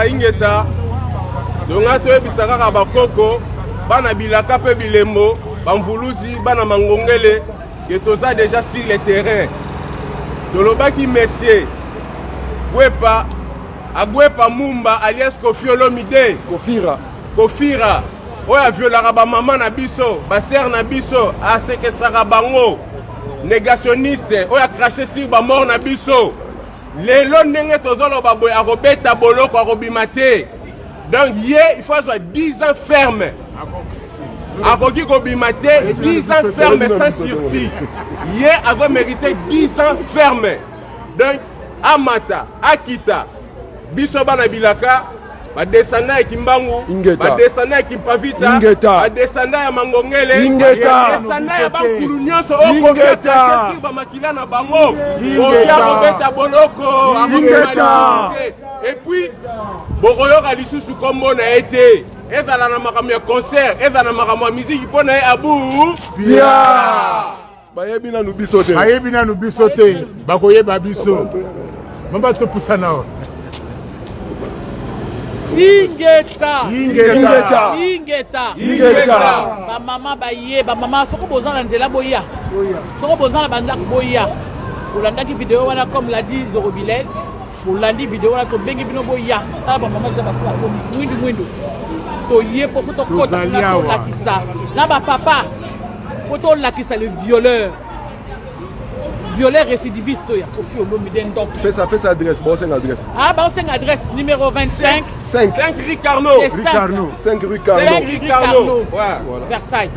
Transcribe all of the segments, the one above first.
ingeta. Donga toyebisa kaka bakoko bana bilaka pe bilembo bamvuluzi bana mangongele que toza déjà sur le terrain. Tolobaki messieurs Agwepa Mumba alias Kofi Olomide Kofira oya violaka ba mama na biso ba sœur na biso asekesaka bango négationniste oya cracher sur ba mort na biso lelo ndenge tozoloba boy akobeta boloko akobimate. Donc il faut avoir 10 ans ferme. Akoki kobimate 10 ans ferme sans sursis. A mérité 10 ans ferme. Donc Amata, Akita, biso bana bilaka badescendant ya Kimbangu, badescendant ya Kimpavita, badescendant ya Mangongele, badescendant ya Bankulu nyonso okokia kachesi bamakila na bango okia kobeta boloko et puis bokoyoka lisusu kombo na ete ezala na makambo ya concert ezala na makambo ya musique mpo na ye abu bayebi nanu biso te bakoyeba biso mamba topusana o Ingeta. Ba mama baye, ba mama soko bozana nzela boya. Soko bozana banda boya. Olanda ki vidéo wana comme l'a dit Zorobilel. Olandi vidéo wana ko bengi bino boya. Ta ba mama za ba fala ko mwindu. To ye po photo kota na to la kisa. Na ba papa. Photo la kisa le violeur. Violeur récidiviste, il y a Kofi Olomide donc. Fais ça adresse, bon c'est adresse. Ah bah c'est adresse numéro 25. 5 rue Carnot. 5 rue Carnot. Versailles.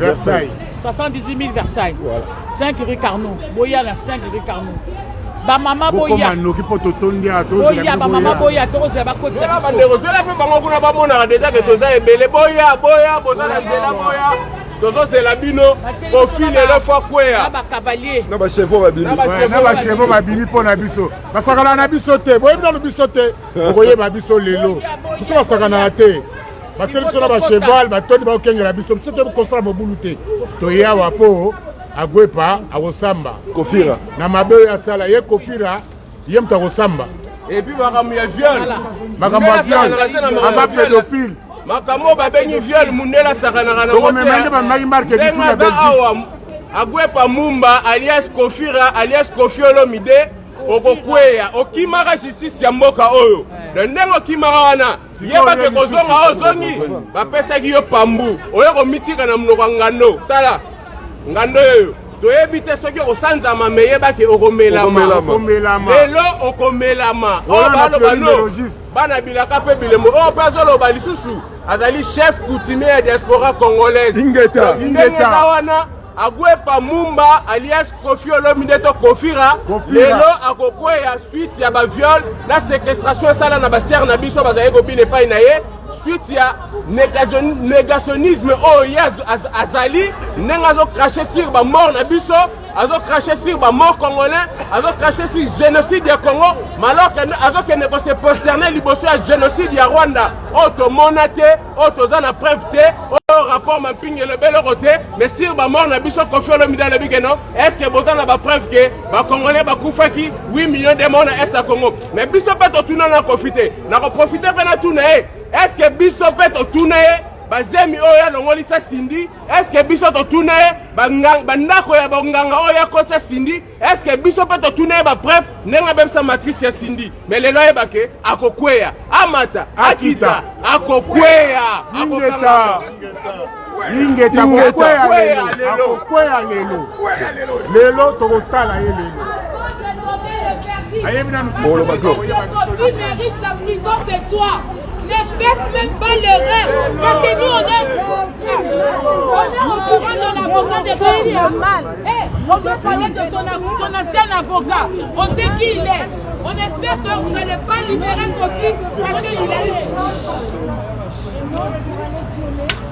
78 000 Versailles. Voilà. 5 rue Carnot. Boya la 5 rue Carnot. Ba mama boya. Boya ba mama boya to za ba côté. Là ba ndeko, là pe bango kuna ba mona déjà que toza ebele boya bozala nzela boya. Tozo c'est la bino au fil et le fois quoi ya ba cavalier na ba chevaux ba bimi po na biso basakana na biso te boye na biso te boye ba biso lelo biso basakana te bateli biso na ba cheval batoni ba okengela biso biso te kosala mobulu te to ya wapo Agwepa awosamba Kofira na mabe ya sala ye Kofira ye mta kosamba et puis makambo ya viol aba pédophile Makamo babengi viol mundela sakanaka na moto. Agwepa Mumba alias Kofira alias Kofi Olomide okokweya okimaka justice ya mboka oyo. Ndengo kimaka wana yeba ke kozonga ozongi bapesaki yo pambu oyo komitika na mnoko ngando. Tala ngando yo toyebi te soki osanzama meyeba ke okomelama. Lelo okomelama. O baloba no bana bilaka pe bilemo o pazoloba lisusu azali chef coutumier ya diaspora congolaise. Ingeta wana Agwepa Mumba alias Kofi Olomide to Kofira lelo akokweya suite ya ba viol na séquestration sala na ba sœur na biso bazaye ko bine pa na ye suite ya négationnisme oya azali nenga zo cracher sur ba mort na biso azo cracher sur ba mort congolais azo cracher sur génocide ya Congo malor que azo que ne se prosterner liboso ya génocide ya Rwanda auto monate auto za na preuve te au rapport mapping le bel côté mais sur ba mort na biso Kofi Olomide na bigeno est-ce que boza na ba preuve que ba congolais ba kufaki 8 millions de morts na est à Congo mais biso peto tuna na profiter na ko profiter pe na tuna est-ce que biso peto tuna bazemi oya longolisa sindi est-ce que biso to tuna bandako ya bonganga oya kotsa sindi est-ce que biso peto tuna ba preuve nenga bemsa matrice ya sindi mais lelo ebake akokweya amata akita akokweya ingeta kokweya lelo tokotala ye lelo. Il mérite la prison ce soir. N'espère même pas l'erreur. Parce que nous, on est au courant de l'avocat de Paris. On doit parler de son ancien avocat. On sait qui il est. On espère que vous n'allez pas libérer aussi parce qu'il est.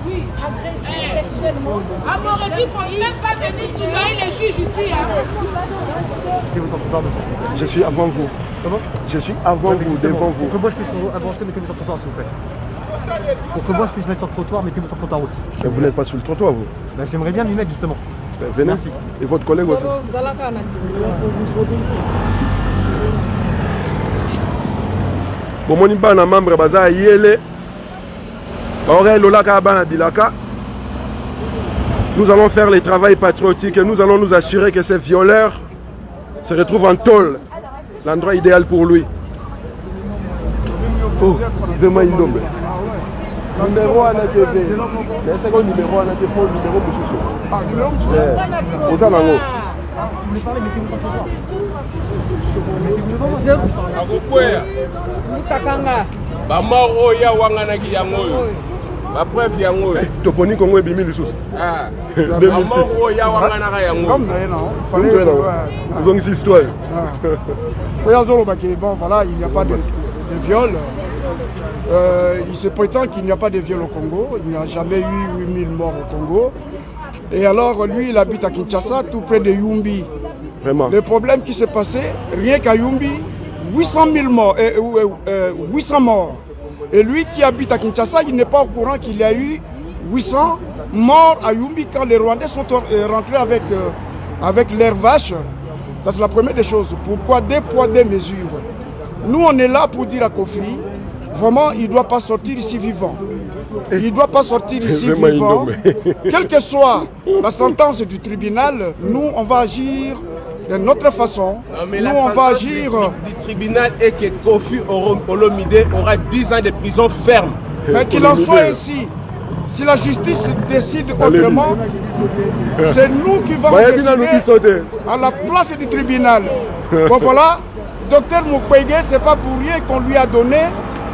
Oui, agressé sexuellement. À mon avis, il ne faut même pas venir surveiller les juges ici. Je suis avant vous. Comment? Je suis avant vous, devant vous. Pour que moi je puisse avancer, mettez-vous sur le trottoir s'il vous plaît. Pour que moi je puisse mettre sur le trottoir, mettez-vous sur le trottoir aussi. Mais vous n'êtes pas sur le trottoir, vous? Ben, j'aimerais bien m'y mettre justement. Ben, venez. Merci. Et votre collègue aussi. bomoni bana membre baza yele ore lolaka bana bilaka. Nous allons faire les travaux patriotiques et nous allons nous assurer que ces violeurs se retrouvent en tôle, l'endroit idéal pour lui. Oh, vraiment il tombe. Numéro à la TV. Mais c'est quoi le numéro à la TV? Numéro Boussoussou. Ah, numéro Boussoussou. Vous savez, ba moro ya wanganaki yango ba preuve yango toponi kongo ebimi lisusu ah ba moro ya wanganaka yango comme ils ont une histoire. Bon, voilà, il n'y a pas de viol. Il se prétend qu'il n'y a pas de viol au Congo. Il n'y a jamais eu 8000 morts au Congo. Et alors, lui, il habite à Kinshasa, tout près de Yumbi. Vraiment. Le problème qui s'est passé, rien qu'à Yumbi, 800 000 morts, 800 morts. Et lui qui habite à Kinshasa, il n'est pas au courant qu'il y a eu 800 morts à Yumbi quand les Rwandais sont rentrés avec leurs vaches. Ça, c'est la première des choses. Pourquoi des poids, des mesures? Nous, on est là pour dire à Kofi, vraiment, il ne doit pas sortir ici vivant. Il ne doit pas sortir ici vivant. Quelle que soit la sentence du tribunal, nous, on va agir de notre façon. Non, mais nous, on va agir. Du tribunal est que Kofi Olomide aura 10 ans de prison ferme. Mais qu'il en soit ainsi. Si la justice décide autrement, c'est nous qui vamos décider à la place du tribunal. Bon voilà, docteur Mukwege, c'est pas pour rien qu'on lui a donné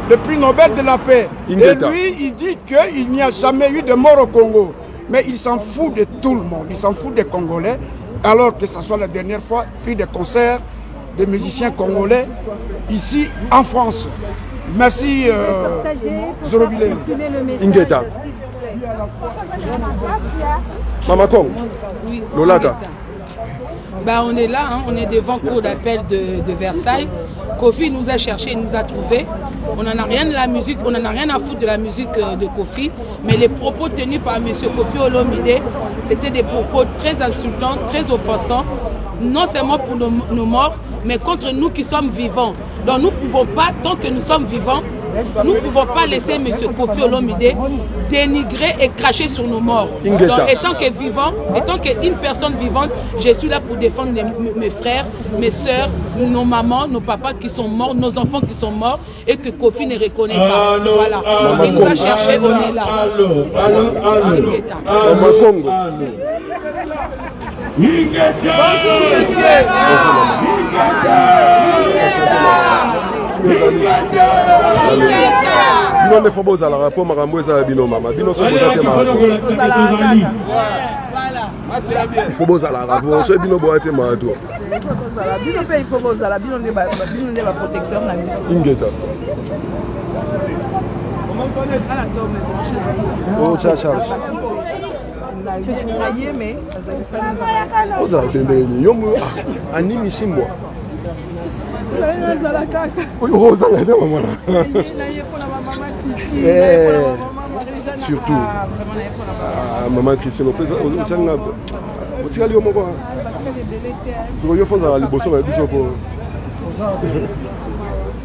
le prix Nobel de la paix. Et lui, il dit qu'il n'y a jamais eu de mort au Congo. Mais il s'en fout de tout le monde, il s'en fout des Congolais. Alors que ce soit la dernière fois, prix des concerts des musiciens congolais ici en France. Merci Zorobile. Ingeta. Mama Kong. Oui. Lolata. Bah, on est là, hein, on est devant cour d'appel de Versailles. Kofi nous a cherché, il nous a trouvé. On n'en a rien de la musique, on n'en a rien à foutre de la musique de Kofi. Mais les propos tenus par M. Kofi Olomide, c'était des propos très insultants, très offensants. Non seulement pour nos morts, mais contre nous qui sommes vivants. Donc nous ne pouvons pas, tant que nous sommes vivants, nous ne pouvons pas laisser M. Kofi Olomide dénigrer et cracher sur nos morts. Donc, étant que vivant, étant qu'une personne vivante, je suis là pour défendre mes frères, mes soeurs, nos mamans, nos papas qui sont morts, nos enfants qui sont morts et que Kofi ne reconnaît pas. Voilà. Donc, il nous a cherché, on est là. Bonjour monsieur. Bino ne faut pas la rapport makambo eza bino mama bino so boza te mama il faut boza la rapport so bino boza te mama to bino pe il faut boza la bino ne ba protecteur na biso ingeta ala to me brancher oh charge mais oza tende ni yomu animi shimbo ozanga te mama surtout maman Christiane otyanga otikali yo moko soko yo fonzala liboso na biso po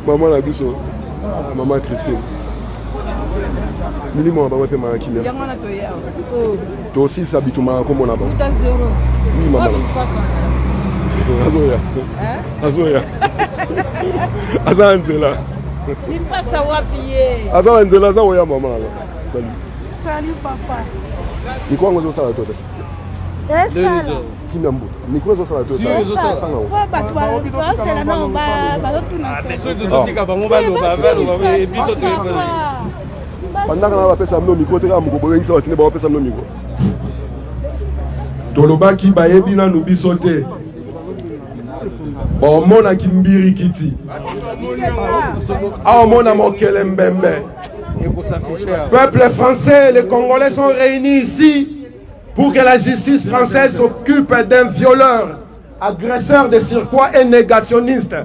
mama na biso maman Christiane milimo na bango mpe makimia tosilisa bitumaka komona bango oui mama azoya aza nzela Nipasa wapi ye? aza nzela aza oya mama ala Salut papa. mikro yango ezosala to te Esala. kimia mbuta mikro ezosala to esanga o Bato bazosala nango bazotuna bandaka na bapesa mino mikro te kaka moko boyebisa bakende bapesa mino mikro tolobaki bayebi nanu biso te omonaki mbiri kiti aomona mokele mbembe. Peuple français, les Congolais sont réunis ici pour que la justice française s'occupe d'un violeur, agresseur de surcroît et négationniste.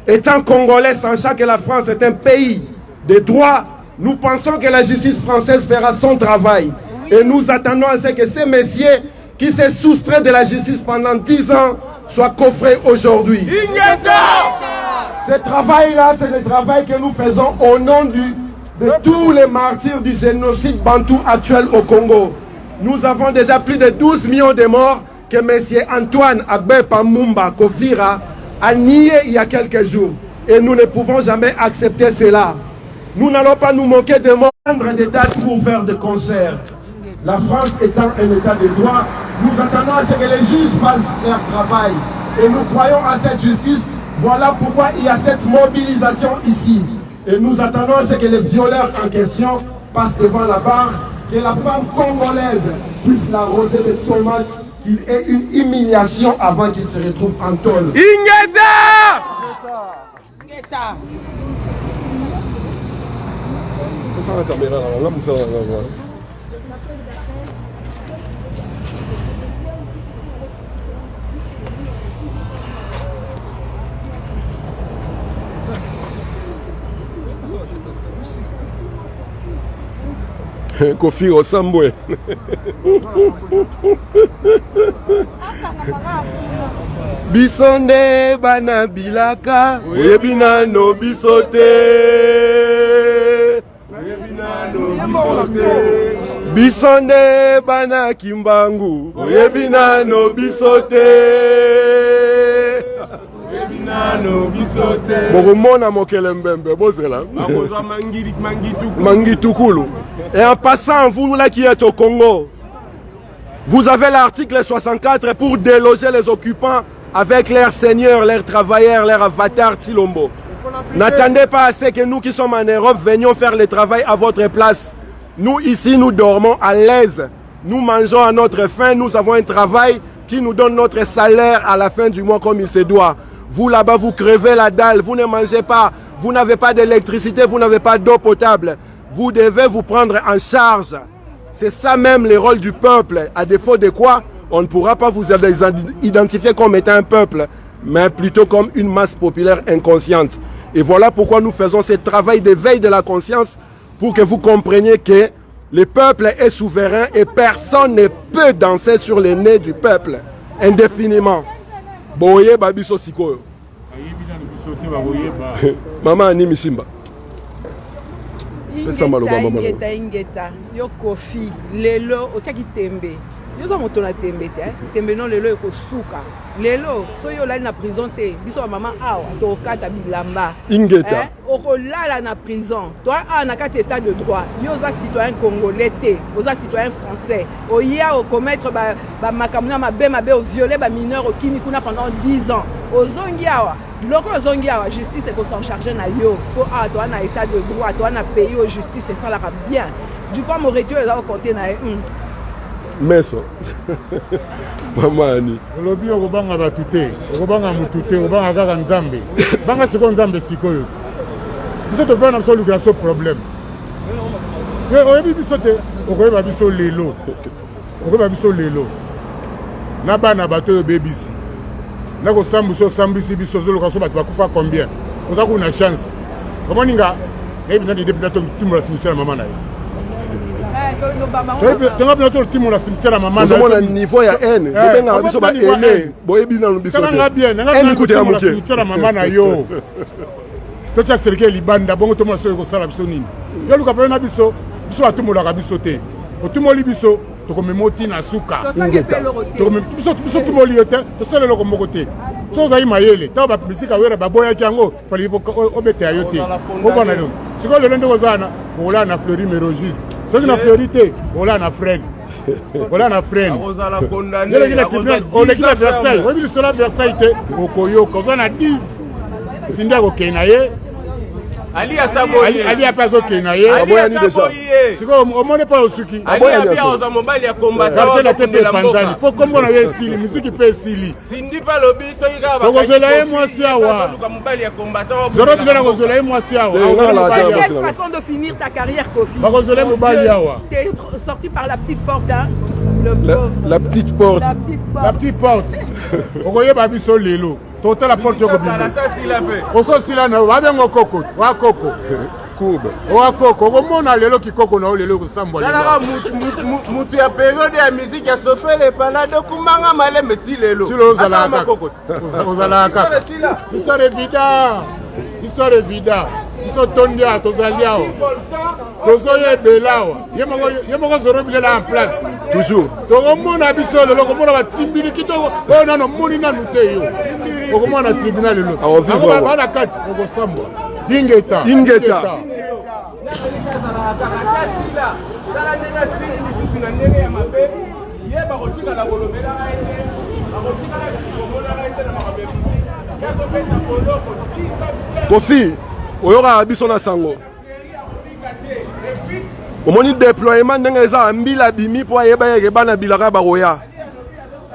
Étant Congolais, sachant que la France est un pays de droit, nous pensons que la justice française fera son travail. Et nous attendons à ce que ces messieurs qui s'est soustrait de la justice pendant 10 ans soient coffrés aujourd'hui. Ce travail-là, c'est le travail que nous faisons au nom de tous les martyrs du génocide bantou actuel au Congo. Nous avons déjà plus de 12 millions de morts que M. Antoine Agbepa Mumba Kofira a nié il y a quelques jours. Et nous ne pouvons jamais accepter cela. Nous n'allons pas nous moquer de prendre des dates pour faire des concerts. La France étant un état de droit, nous attendons à ce que les juges fassent leur travail. Et nous croyons à cette justice. Voilà pourquoi il y a cette mobilisation ici. Et nous attendons à ce que les violeurs en question passent devant la barre, que la femme congolaise puisse l'arroser de tomates, qu'il ait une humiliation avant qu'il se retrouve en tôle. Ingeda! Kofi Osambwe. Bisonde bana bilaka, oyebina no bisote. Bisonde bana kimbangu, oyebina no bisote. Bokomona mokelembembe bozela. Mangitukulu. Et en passant, vous là qui êtes au Congo, vous avez l'article 64 pour déloger les occupants avec leurs seigneurs, leurs travailleurs, leurs avatars Tilombo. N'attendez pas à ce que nous qui sommes en Europe venions faire le travail à votre place. Nous ici, nous dormons à l'aise. Nous mangeons à notre faim. Nous avons un travail qui nous donne notre salaire à la fin du mois comme il se doit. Vous là-bas, vous crevez la dalle. Vous ne mangez pas. Vous n'avez pas d'électricité. Vous n'avez pas d'eau potable. Vous devez vous prendre en charge. C'est ça même le rôle du peuple. À défaut de quoi, on ne pourra pas vous identifier comme étant un peuple, mais plutôt comme une masse populaire inconsciente. Et voilà pourquoi nous faisons ce travail d'éveil de la conscience pour que vous compreniez que le peuple est souverain et personne ne peut danser sur le nez du peuple indéfiniment. Boye babiso sikoyo. Maman Animi Simba. Ingeta yo Kofi lelo otiaki tembe yo za moto na tembe te tembe non lelo ekosuka lelo so yo la na prison te biso maman awa to kata bilamba Ingeta okolala na prison toi a na kata état de droit yo za citoyen congolais te oza citoyen français oya o commettre ba makamuna mabe o violer ba mineur okimi kuna pendant 10 ans ozongi awa loko ozongi awa justice eko s'en charger na yo po a toi na état de droit toi na pays au justice et ça la bien du coup mon retour est là au compter na Meso Mama Ani Olobi okobanga batute okobanga mutute okobanga kaka nzambe banga siko nzambe sikoyo biso to bana biso lukela so problème oyebi biso te okoyeba biso lelo na bana bato oyo bebisi nako sambisi biso zoluka so bato bakufa combien oza kuna chance komoninga ebi na depuis nato timola cimetière mama na ye tenga bino to timola cimetière mama na ye niveau ya haine benga biso ba haine boyebi na biso te nga bien nga timola cimetière mama na yo to cha serikali libanda bongo to moso ko sala biso nini yo luka pe na biso atumolaka biso te otumoli biso tokomemoti na suka biso tumoli yo te tosala eloko moko te so ozali mayele ntango bamisika wera baboyaki yango fali obeta yo te obana lelo sikoyo lelo ndenge ozala okolala na fleuri mérogiste soki na fleuri te okolala na frene oleki na Versailles oyebi lisolo ya Versailles te okoyoka oza na 10 sindi akokei na ye Ali Asaboye. Ali apazo kenaye. Ali Asaboye. Siko omone pa osuki. Ali abia oza mobali ya combattant. Garde la tête panzani. Po kombo na yesili, musique pe sili. Sindi pa lobi so yika ba. Ozola ye mwasi awa. Luka mobali ya combattant. Zoro bila ozola ye mwasi awa. Quelle façon de finir ta carrière, Kofi? Ba ozola mobali awa. T'es sorti par la petite porte hein. La petite porte. La petite porte. Okoye ba biso lelo. Total la porte yoko biso. Oso sila na wa bengo koko. Wa koko. Kube. Wa koko. Komona lelo kikoko na lelo kusambwa lelo. Nala mutu ya période ya musique ya sofele panado kumanga male meti lelo. Silo ozala kaka. Ozala kaka. Histoire évidente. histoire evida biso tondi awa tozali awa tozoyebela awa ye moko zorobilela en place toujours tokomona biso lelo komona batimbili kitoko oyo nano moni nanu te yo okomona na tribunal lelo bana kati okosambwa ingeta Kofi oyoka biso na sango omoni déploiement ndenge eza mbila bimi po ayeba yeke bana bilaka bakoya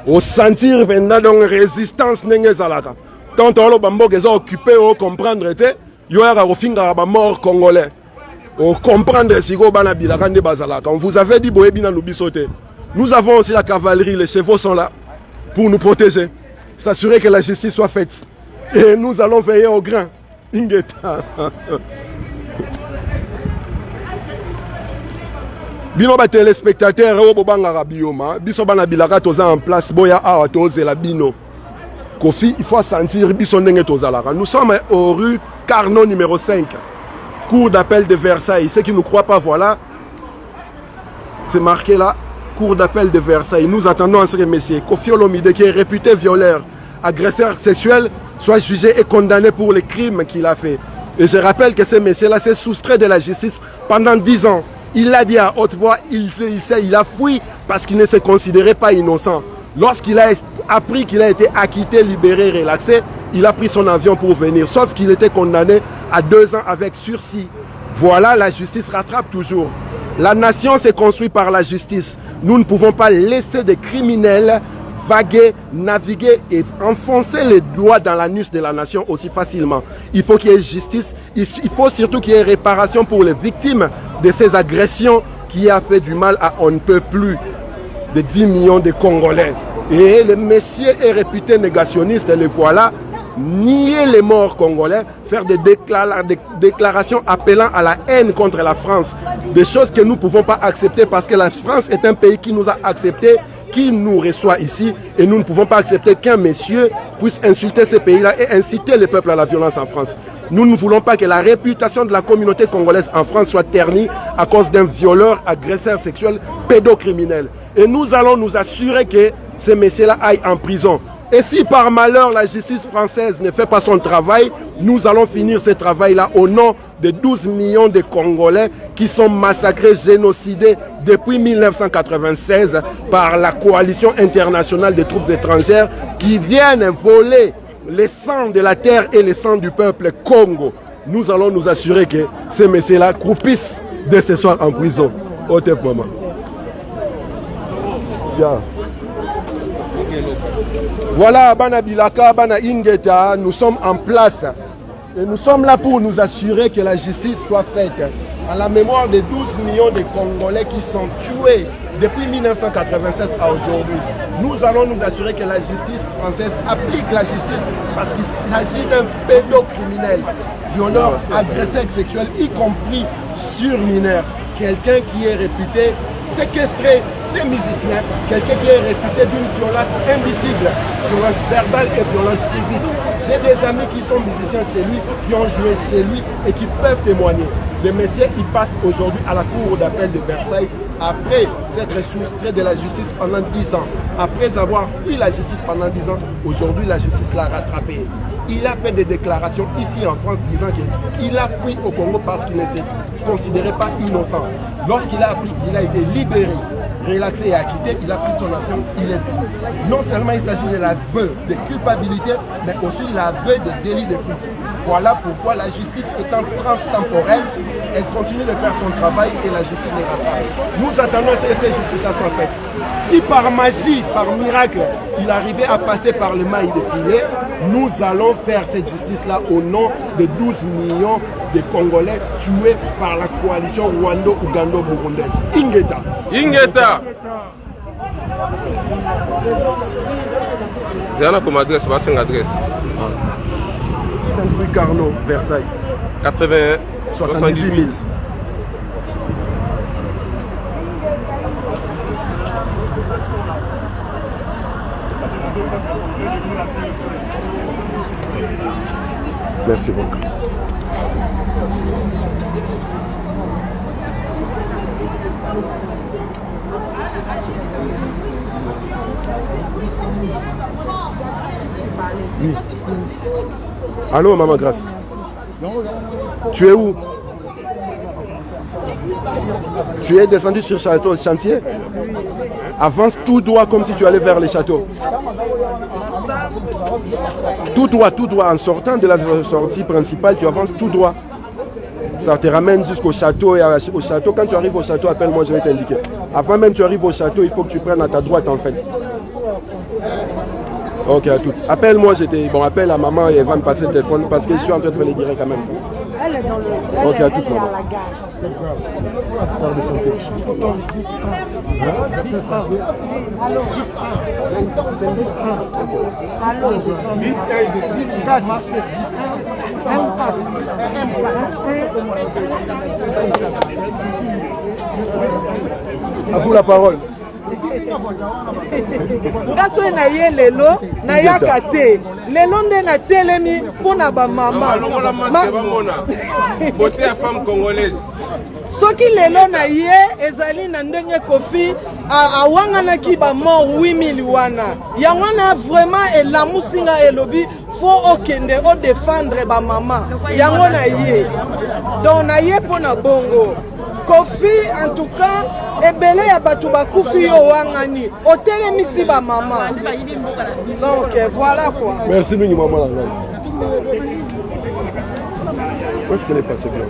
osentir mpenza donc résistance ndenge ezalaka tonto oloba mboka eza occupé ocomprendre te yo yaka kofingaka bamort congolais ocomprendre sikoyo bana bilaka nde bazalaka. On vous avait dit boyebi nanu biso te. Nous avons aussi la cavalerie, les chevaux sont là pour nous protéger, s'assurer que la justice soit faite. Et nous allons veiller au grain. Ingeta. Bino ba téléspectateurs o bobanga bioma, biso bana bilaka toza en place boya awa tozela bino. Kofi, il faut sentir biso ndenge tozalaka. Nous sommes au rue Carnot numéro 5. Cour d'appel de Versailles. Ceux qui ne croient pas, voilà. C'est marqué là. Cour d'appel de Versailles. Nous attendons à ce que monsieur Kofi Olomide, qui est réputé violeur, agresseur sexuel, soit jugé et condamné pour les crimes qu'il a fait. Et je rappelle que ce monsieur-là s'est soustrait de la justice pendant 10 ans. Il l'a dit à haute voix, il a fui parce qu'il ne se considérait pas innocent. Lorsqu'il a appris qu'il a été acquitté, libéré, relaxé, il a pris son avion pour venir. Sauf qu'il était condamné à 2 ans avec sursis. Voilà, la justice rattrape toujours. La nation s'est construite par la justice. Nous ne pouvons pas laisser des criminels vaguer, naviguer et enfoncer les doigts dans l'anus de la nation aussi facilement. Il faut qu'il y ait justice. Il faut surtout qu'il y ait réparation pour les victimes de ces agressions qui a fait du mal à on ne peut plus de 10 millions de Congolais. Et le monsieur est réputé négationniste, le voilà, nier les morts congolais, faire des déclarations appelant à la haine contre la France. Des choses que nous ne pouvons pas accepter parce que la France est un pays qui nous a acceptés, qui nous reçoit ici, et nous ne pouvons pas accepter qu'un monsieur puisse insulter ce pays-là et inciter le peuple à la violence en France. Nous ne voulons pas que la réputation de la communauté congolaise en France soit ternie à cause d'un violeur, agresseur sexuel, pédocriminel. Et nous allons nous assurer que ce monsieur-là aille en prison. Et si par malheur la justice française ne fait pas son travail, nous allons finir ce travail-là au nom de 12 millions de Congolais qui sont massacrés, génocidés depuis 1996 par la coalition internationale des troupes étrangères qui viennent voler le sang de la terre et le sang du peuple Congo. Nous allons nous assurer que ces messieurs-là croupissent dès ce soir en prison. Au top moment. Bien. Voilà, Bana Bilaka, Bana Ingeta, nous sommes en place. Et nous sommes là pour nous assurer que la justice soit faite. À la mémoire des 12 millions de Congolais qui sont tués depuis 1996 à aujourd'hui. Nous allons nous assurer que la justice française applique la justice parce qu'il s'agit d'un pédocriminel, violeur, agresseur sexuel, y compris sur mineur. Quelqu'un qui est réputé séquestrer ces musiciens, quelqu'un qui est réputé d'une violence invisible, violence verbale et violence physique. J'ai des amis qui sont musiciens chez lui, qui ont joué chez lui et qui peuvent témoigner. Le monsieur, il passe aujourd'hui à la cour d'appel de Versailles après s'être soustrait de la justice pendant 10 ans. Après avoir fui la justice pendant 10 ans, aujourd'hui la justice l'a rattrapé. Il a fait des déclarations ici en France disant qu'il a fui au Congo parce qu'il ne se considérait pas innocent. Lorsqu'il a appris qu'il a été libéré, relaxé et acquitté, il a pris son avion, il est venu. Non seulement il s'agit de l'aveu de culpabilité, mais aussi l'aveu de délit de fuite. Voilà pourquoi la justice étant transtemporelle, elle continue de faire son travail et la justice les rattrape. Nous attendons que ces justices-là soient faites. Si par magie, par miracle, il arrivait à passer par le mail de filet, nous allons faire cette justice-là au nom de 12 millions de Congolais tués par la coalition Rwando-Ougando-Burundaise. Ingeta. Ingeta. C'est comme adresse, c'est une adresse. Rue Carnot, Versailles. 81 78. Merci beaucoup. Oui. Allô, Maman Grâce. Tu es où? Tu es descendu sur le chantier? Avance tout droit comme si tu allais vers les châteaux. Tout droit, en sortant de la sortie principale, tu avances tout droit. Ça te ramène jusqu'au château et au château. Quand tu arrives au château, appelle-moi, je vais t'indiquer. Avant même que tu arrives au château, il faut que tu prennes à ta droite en fait. Ok, à toutes. Appelle-moi, bon, appelle à maman et elle va me passer le téléphone parce que je suis en train de faire les directs en même temps. Elle est dans le. Ok, à toutes, maman. À la gare. Allô. À vous la parole. nga so na ye lelo na yaka te lelo nde na telemi mpona bamama beauté ya femme congolaise. soki lelo na ye ezali na ndenge Kofi awanganaki bamort 8000 wana yango wana vraiment elamusinga elobi faut okende odefendre bamama yango na ye donc na ye mpona bongo Kofi en tout cas ebele ya bato bakufi yo wangani otelemisi ba maman donc voilà quoi. Merci mingi maman. Où est-ce qu'elle est passée bien?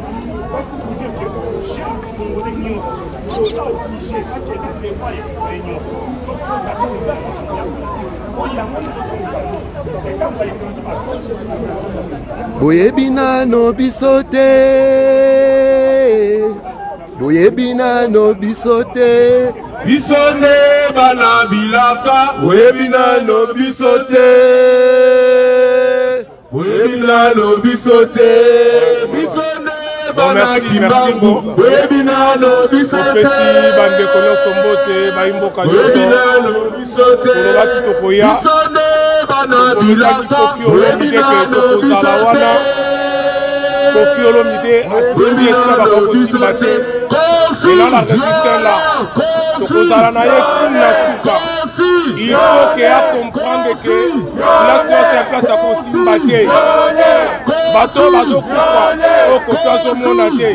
Boyebina no bisote Boyebina no bisote Bisone bana bilaka Boyebina no bisote Boyebina no bisote Bisone bana kimbangu Boyebina no bisote bande kono sombote baimboka Boyebina no bisote Bisone bana bilaka Boyebina no bisote Kofi Olomide asimbi esika bakokosimba te ena la résistance là tokozala na ye ntina suka il faut que a comprendre que place akosimba te bato bazokufa oyo koto azomona te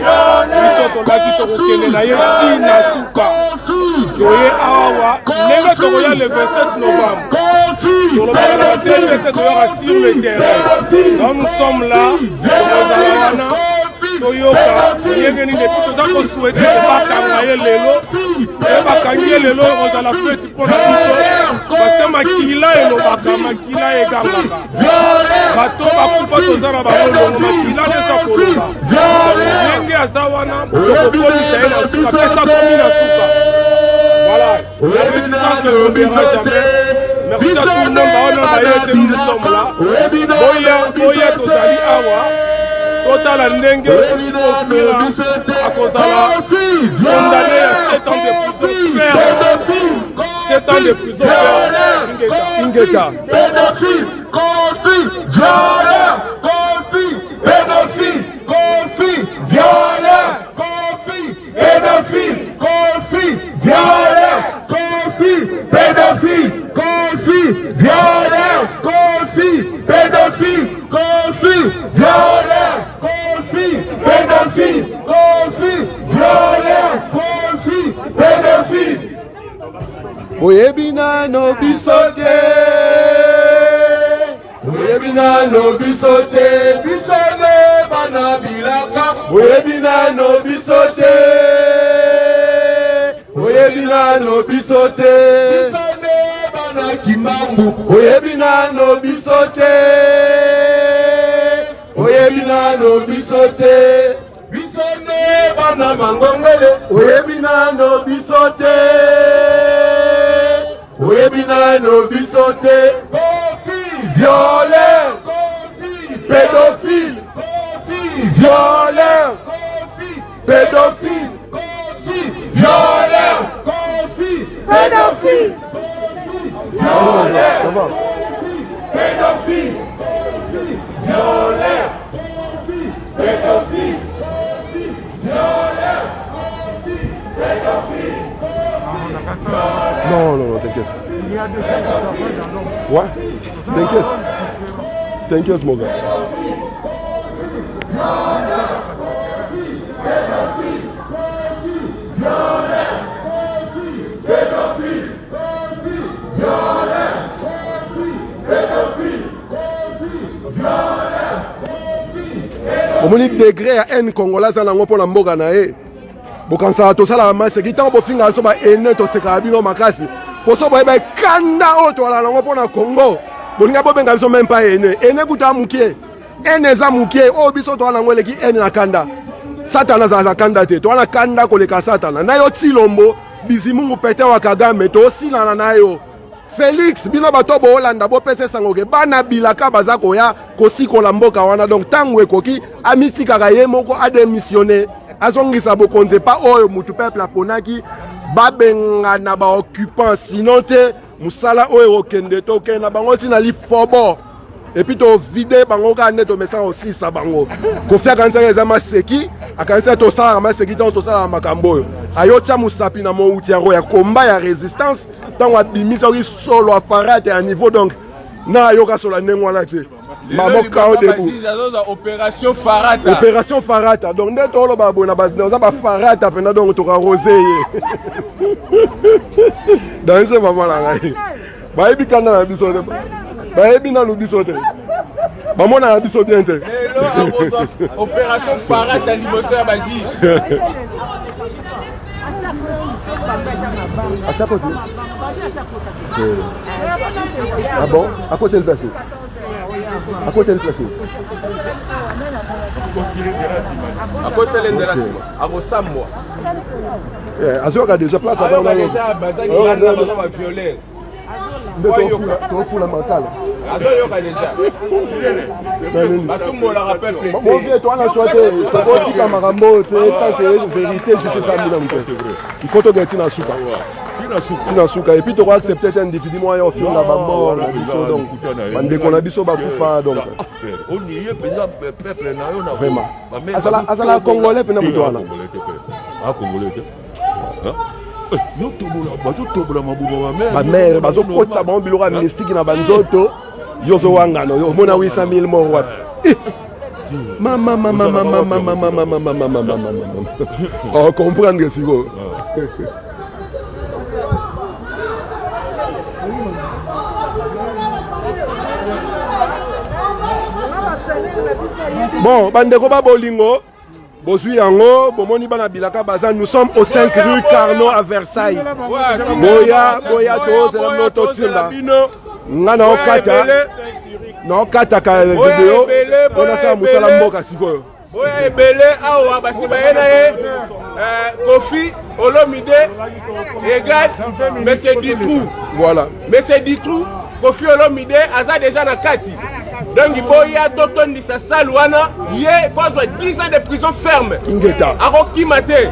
biso tolaki tokokende na ye ntina suka toye awawa ndenge tokoya le 27 novembre tolobaka na batelemi ete toyoka sur le terrain donc nous sommes là tokozala wana toyoka ndenge nini epi toza kosuete bakanga ye lelo e bakangi ye lelo kozala feti mpona biso parce makila elobaka makila egangaka bato bakufa toza na balolongo makila neza koloba ndenge aza wana tokokomisa ye na suka pesa komi na suka voilà la résistance ne tombera jamais. Merci à tout le monde d'avoir nous sommes là. Boya tozali awa. Total ndenge ofira à Kozala condamné à 7 ans de prison ferme. 7 ans de prison ferme. Ingeta. Pédophile, Kofi, violeur, Kofi, pédophile, Kofi, violeur, Kofi, pédophile, Kofi, violeur, Kofi, pédophile, Kofi, violeur, Kofi, pédophile, Kofi, violeur, Kofi, pédophile, Kofi, violeur, Kofi, pédophile. Oyebina no bisote Oyebina no bisote Bisone bana bilaka Oyebina no bisote Oyebina no bisote Bisone bana kimbangu Oyebina no bisote Oyebina no bisote Bisone bana mangongele Oyebina no bisote Oyebina no bisote Kofi, violeur Kofi, pédophile Kofi, violeur Kofi, pédophile Kofi, violeur Kofi, pédophile Kofi, violeur Kofi, pédophile Kofi, violeur Ouais, t'inquiète. T'inquiète, mon gars. Omoni degré ya haine congolaise na ngo pona mboka na ye. Bokansa to sala ma sekita bo finga so ba ene to seka bino makasi. Poso boye ba kanda o to ala ngo pona Congo. Bolinga bo benga so même pas ene. Ene kuta mukie. Ene za mukie o biso to ala ngo leki ene na kanda. Satana za kanda te. To ala kanda ko leka satana. Na yo tilombo bizimungu pete wa Kagame to sila na yo. Félix bino bato bo Hollanda bo pese sangoke bana bilaka baza koya kosikola mboka wana donc tango ekoki amisika ye moko a démissionné azongisa bokonze pa oyo mutu peuple aponaki babenga na ba occupant sinon te musala oyo okende to kena bango tina li fobo et puis to vide bango ka neto mesa aussi sa bango kofia kanisa eza maseki akanisa to sala maseki to sala makambo ayo tia musapi na mo uti ya combat ya résistance tant abimisa solo à farate à niveau donc na yoka solo ndengwa na te mamo kao debout opération farata donc nde to lo babona ba farata pena donc to rosé dans ce moment là ba ebi kana na biso te ba ebi na no biso te ba mona na biso bien te opération farata liboso ya baji à chaque côté. Ah bon? À côté le placé. À côté le placé. À côté le placé. À Rosambo. Azor a déjà place avant la violer. Tu fous la mentale. Azor yoka déjà. Batumbo la rappelle. Mon vieux, toi on a choisi. Tu vois aussi Kamarambo, tu sais, tant que vérité, je sais ça. Il faut te gagner dans souka. Tina souka et puis tu vas accepter un individu moi au fur et à mort na biso donc bande qu'on a biso ba kufa donc on y est peuple na yo na vraiment azala congolais pena muto wana congolais yo tobola mabuba ma mère bazo kotsa bon biloko mystique na banzoto yo zo wangano yo mona 800,000 morts wat mama oh comprendre si go bon, bandeko ba bolingo, bozui yango, bomoni bana bilaka baza, nous sommes au 5 rue Carnot à Versailles. Boya to, c'est la noto tunda. Ngana okata, na okata ka vidéo, on a ça musala mboka sikoyo. Boya ebele awa basi bayena ye, Kofi Olomide égale Monsieur Ditrou. Voilà. Monsieur Ditrou, Kofi Olomide aza déjà na kati. Donc boya toton sa salwana ye faut 10 ans de prison ferme. Ingeta. Aroki mate.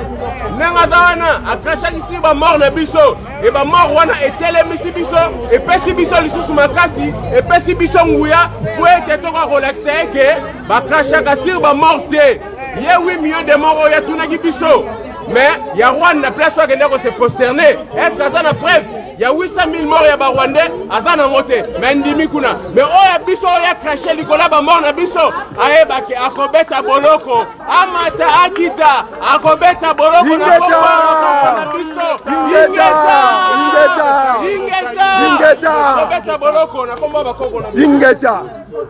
Nenga dana akracha ici ba mort na biso et ba mort wana etelemisi biso et pesi biso lisusu makasi et pesi biso nguya pour être to relaxer que ba kracha ka sur ba morte. Ye 8 millions de morts ya tunaki biso. Mais ya Rwanda place wa kende ko se prosterner. Est-ce que ça na preuve? Il y a 800,000 morts ya Rwandais azana moté mais ndimi kuna mais oya biso oya cracher likola ba mort na biso ayeba ke akobeta boloko amata akita akobeta boloko na biso ingeta akobeta boloko na komba bakoko na ingeta. Le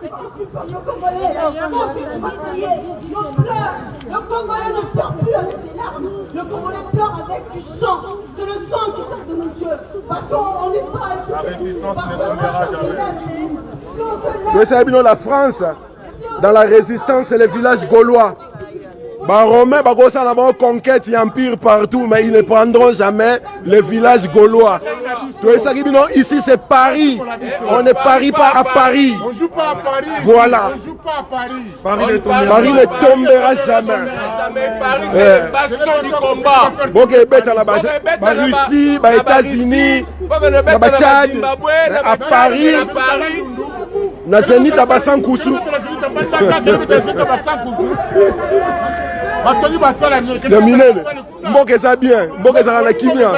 Congolais ne pleure plus avec ses larmes. Le Congolais pleure avec du sang. C'est le sang qui sort de nos yeux. Parce qu'on n'est pas... La résistance ne tombera jamais. La France, dans la résistance, c'est les villages gaulois. Les Romains, ils conquête empire partout, mais ils ne prendront jamais les villages gaulois. Ici, c'est Paris. On ne parie pas à Paris. On ne joue pas à Paris. Voilà. On ne joue pas à Paris. Paris ne tombera jamais. Paris, c'est le bastion du combat. Bon, la Russie, les États-Unis, le Tchad, à Paris, na Zénith à Bassan Koussou. batongi basala de minene mboka eza bien mboka ezala na kimia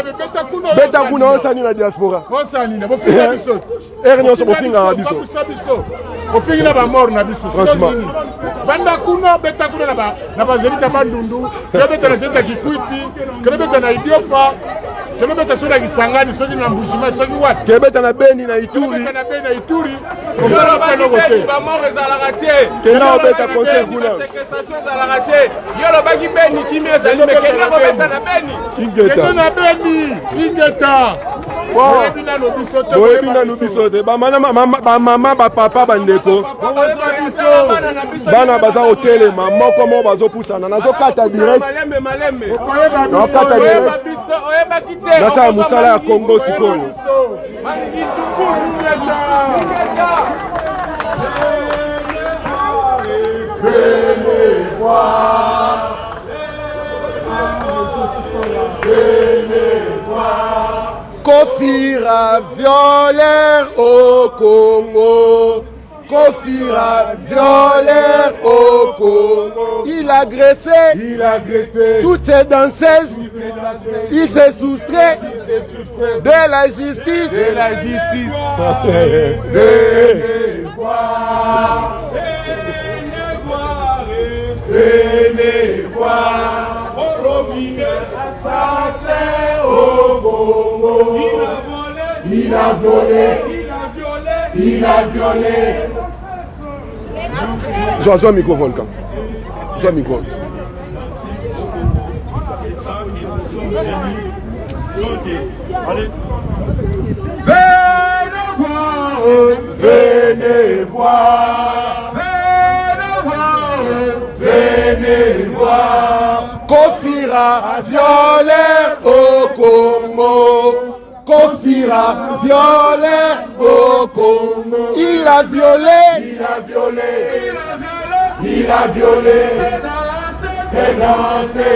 beta kuna osani na diaspora osani na bofinga biso ere nyonso bofingaka biso bofingi na bamort na biso franchement banda kuna beta kuna na bazelita bandundu kelobeta na zelita kikwiti kelobeta na idiofa kelobeta so na kisangani soki na mbushima soki wapi kelobeta na beni na ituri bamort ezalaka te kenda obeta concert kuna séquestration ezalaka te yo lobaki beni kimi ezali me kenda kobeta na beni kende na beni ingeta boyebi nanu biso te bamama bapapa bandeko bana baza kotelema moko moko bazopusana nazokata direct nasala mosala ya Congo sikoyo Kofira violeur au Congo. Kofira violeur au Congo. Il a agressé toutes ces danseuses. Il s'est soustrait de la justice. Venez voir. Venez voir. Assassin au Congo. Il a violé. Joue micro Volcan. Joue micro. Venez voir. Kofira violeur au Congo. Kofira violeur au Congo. Il a violé. C'est dansé.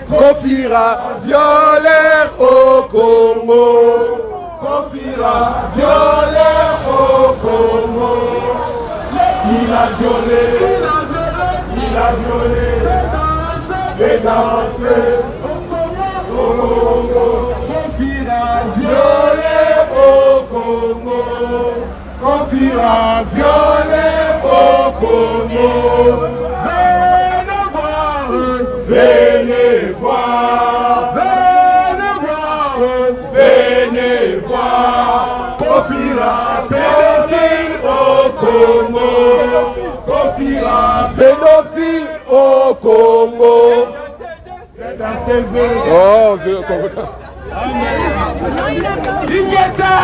Kofira violeur au Congo. Kofira violeur au Congo. Il a violé. C'est dansé. Kofira violé au Congo. Kofira violé au Congo. Venez voir. Kofira pédophile au Congo. Kofira pédophile au Congo. Oh, Ingeta.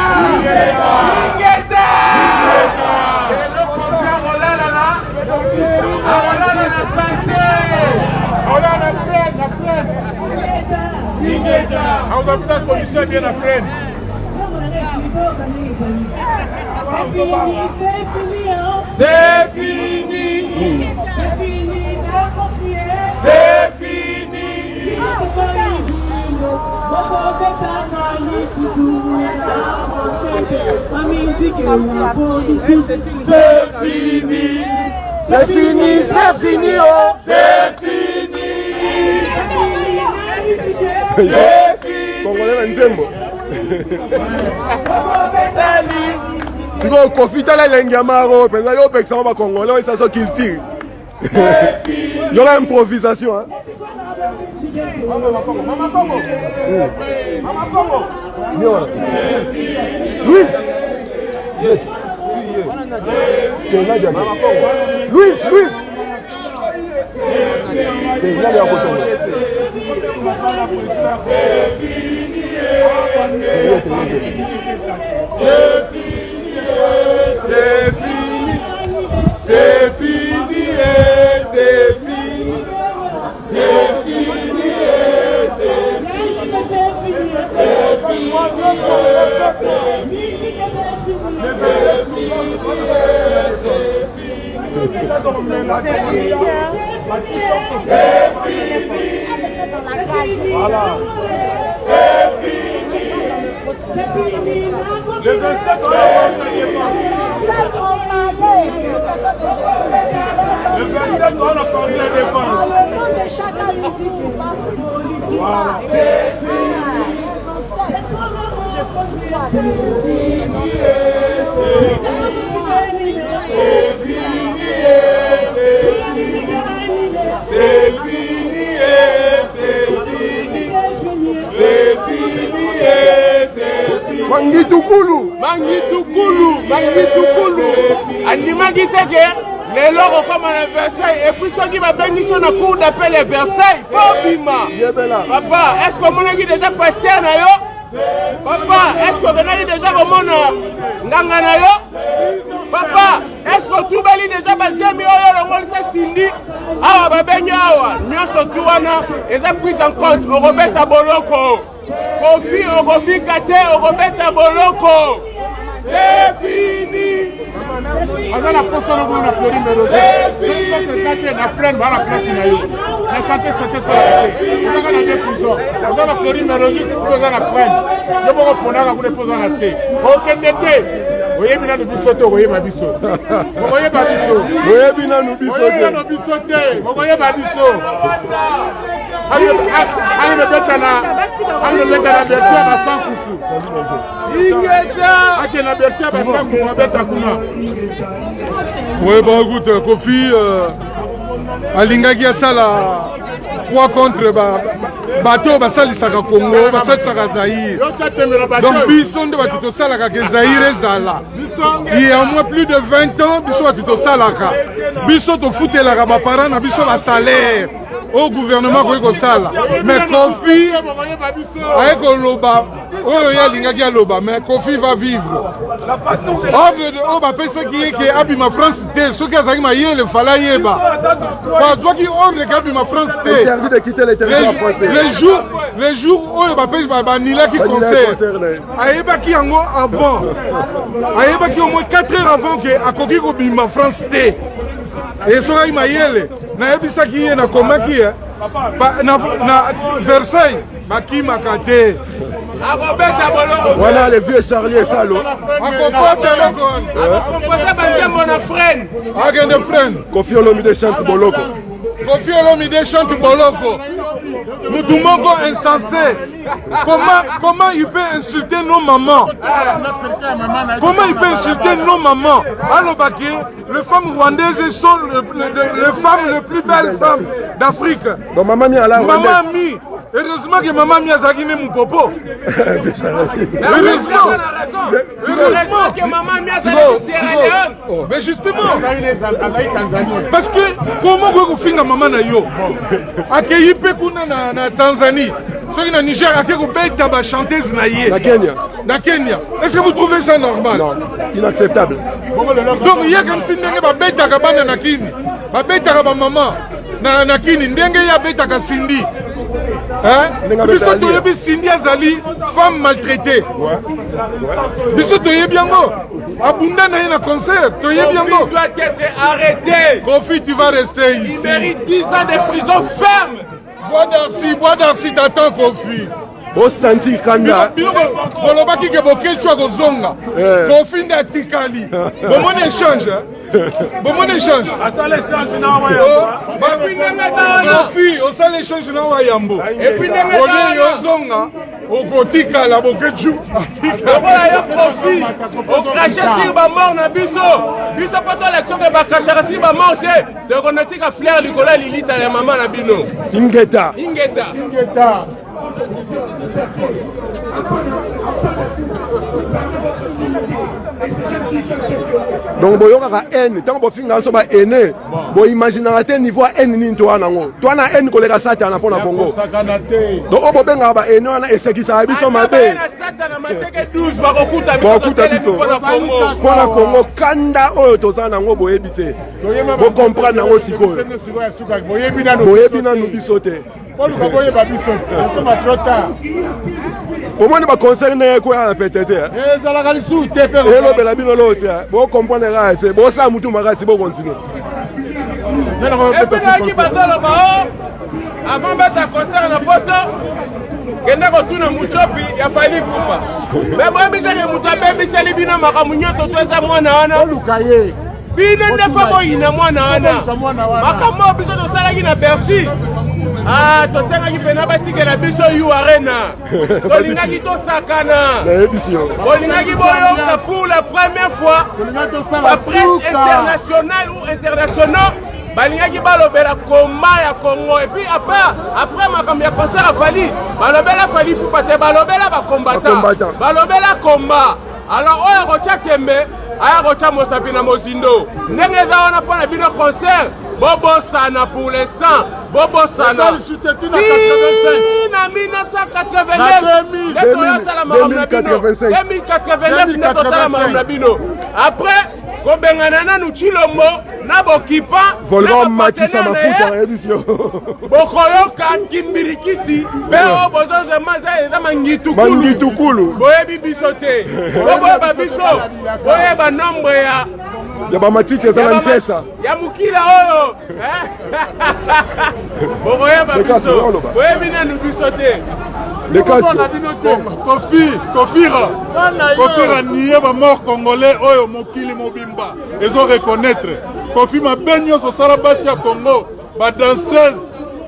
C'est fini. C'est fini, oh. C'est fini. Congolais nzembo. Siko kofita la lengamaro, penza yo peksa ba congolais ça so qu'il tire. Il y aura improvisation hein. Luis. Yes. Luis. Le 27 On a parlé la défense. Voilà. Mangitukulu. Andimaki teke lelo okoma na Versailles et puis soki babengi so na cour d'appel ya Versailles bobima. Papa, est-ce que omonaki déjà pasteur na yo? Papa, est-ce que omonaki déjà komona nganga na yo? Papa, est-ce que tubeli déjà bazemi oyo longolisa sindi? Awa babengi awa nyonso tu wana eza prise en compte okobeta boloko. Kofi okobika te okobeta boloko. C'est fini. On a la personne qui a fleuri mais c'est ça qui est la flemme à la place de la santé c'était ça. On a des prisons. On a la fleuri mais juste pour poser la flemme. Je vais répondre à vous poser la C. Aucun été. Voyez bien nous bisoto, voyez ma biso. Voyez ma biso. Voyez bien nous bisoto. Voyez nos bisotés. Voyez ma biso. Allez me mettre la version à 100 coussous. Ok, la version à 100 coussous, mettre à Kuna. Oui, bon, écoute, Kofi, alingaki asala poids contre bateau basalisaka Congo, basalisaka Zaïre. Donc, biso nde bato tosalaka ke Zaïre ezala. Il y a au moins plus de 20 ans, biso bato tosalaka. Biso tofutelaka ba parents na biso ba salaire. Au gouvernement ko sala mais Kofi avec Loba oyo ya lingaki ya Loba mais Kofi va vivre ordre de on va penser qui est que abima France T ce qui azaki mayele fala yeba pas toi qui ordre que abima France T interdit de quitter le territoire français les jours oyo ba penser ba nila qui concert ayeba ki yango avant ayeba ki au moins 4 heures avant que akoki ko bima France T et soki mayele nayebisaki ye nakomaki na Versailles bakimaka te akobeta boloko voilà le vieux Charlie Salo akokota loko akokomposa banzembo na frene akende frene Kofi Olomide chante boloko Kofi Olomide chante boloko mutu moko insensé comment il peut insulter nos mamans comment il peut insulter nos mamans alobaki les femmes rwandaises sont les femmes les plus belles femmes d'Afrique donc maman mi ala maman mi heureusement que maman mi azaki ne mu popo heureusement que maman mi azaki Sierra Leone mais justement parce que comment ko finga maman na yo akei pe kuna na Tanzanie soki na Niger akei ko beta ba chanteuse na ye na Kenya est-ce que vous trouvez ça normal? Non, inacceptable. Donc il y a comme si ndenge ba beta ka bana na kini ba beta ka ba maman na kini ndenge ya beta ka Cindy biso toyebi Cindy azali femme maltraitée biso toyebi yango abunda na ye na concert toyebi yango doit être arrêté. Kofi tu vas rester ici il mérite 10 ans de prison ferme. Bois d'Arcy t'attends Kofi osanti kanda bolobaki ke bokechwa kozonga Kofi nde atikali bomoni échange bomoni échange asala échange na wa Kofi osala échange na wa yambo et puis ndenge oli yozonga okotikala bokechu okola yo Kofi okrache sur ba mort na biso poto élection ke bakachaka sur ba mort te tokonatika fleur likolo ya lilita ya mama na bino ingeta donc boyokaka haine ntango bofinga so ba haine boimaginaka te niveau ya haine nini towana yango towana haine koleka satana mpo na Congo donc oyo bobengaka ba haine wana esekisaka biso mabe bakokuta biso mpo na Congo kanda oyo toza nango boyebi te bocomprendre yango sikoyo boyebi nanu biso te pomoni baconcerne koya na pete te elobela bino lo te bocomprendre kaka te bosala mutu makasi bokontinue epinaki batoloba o avant beta concert na poto kende kotuna muchopi ya Fally Ipupa me boyebisaki mutu abebiseli bino makambo nyonso to eza mwana wana bino nde fa boyina mwana wana makambo biso tosalaki na Bercy tosengaki mpena batikela biso yu arena tolingaki tosakana bolingaki boyoka pour la première fois la presse internationale ou internationaux balingaki balobela combat ya Congo et puis après makambo ya concert afali balobela fali pupa te balobela bacombattant balobela combat alors oyo akotia tembe aya kotia mosapi na mozindo ndenge eza wana mpo na bino concert bobosana pour l'instant bobosana na 1989 nde toyotala makambo na bino 2089 nde totala makambo na bino après kobengana nanu Chilombo na bokipa volcan matisa mafuta émission bokoyoka kimbirikiti mpe o bozozema eza mangitukulu boyebi biso te boyeba biso boyeba nombre ya bamatiti eza na ntiesa ya mokila oyo bokoyeba biso boyebi nanu biso te Kofira niye ba mort congolais oyo mokili mobimba ezo reconnaître Kofi mabe nyonso sala basi ya Congo ba danseuse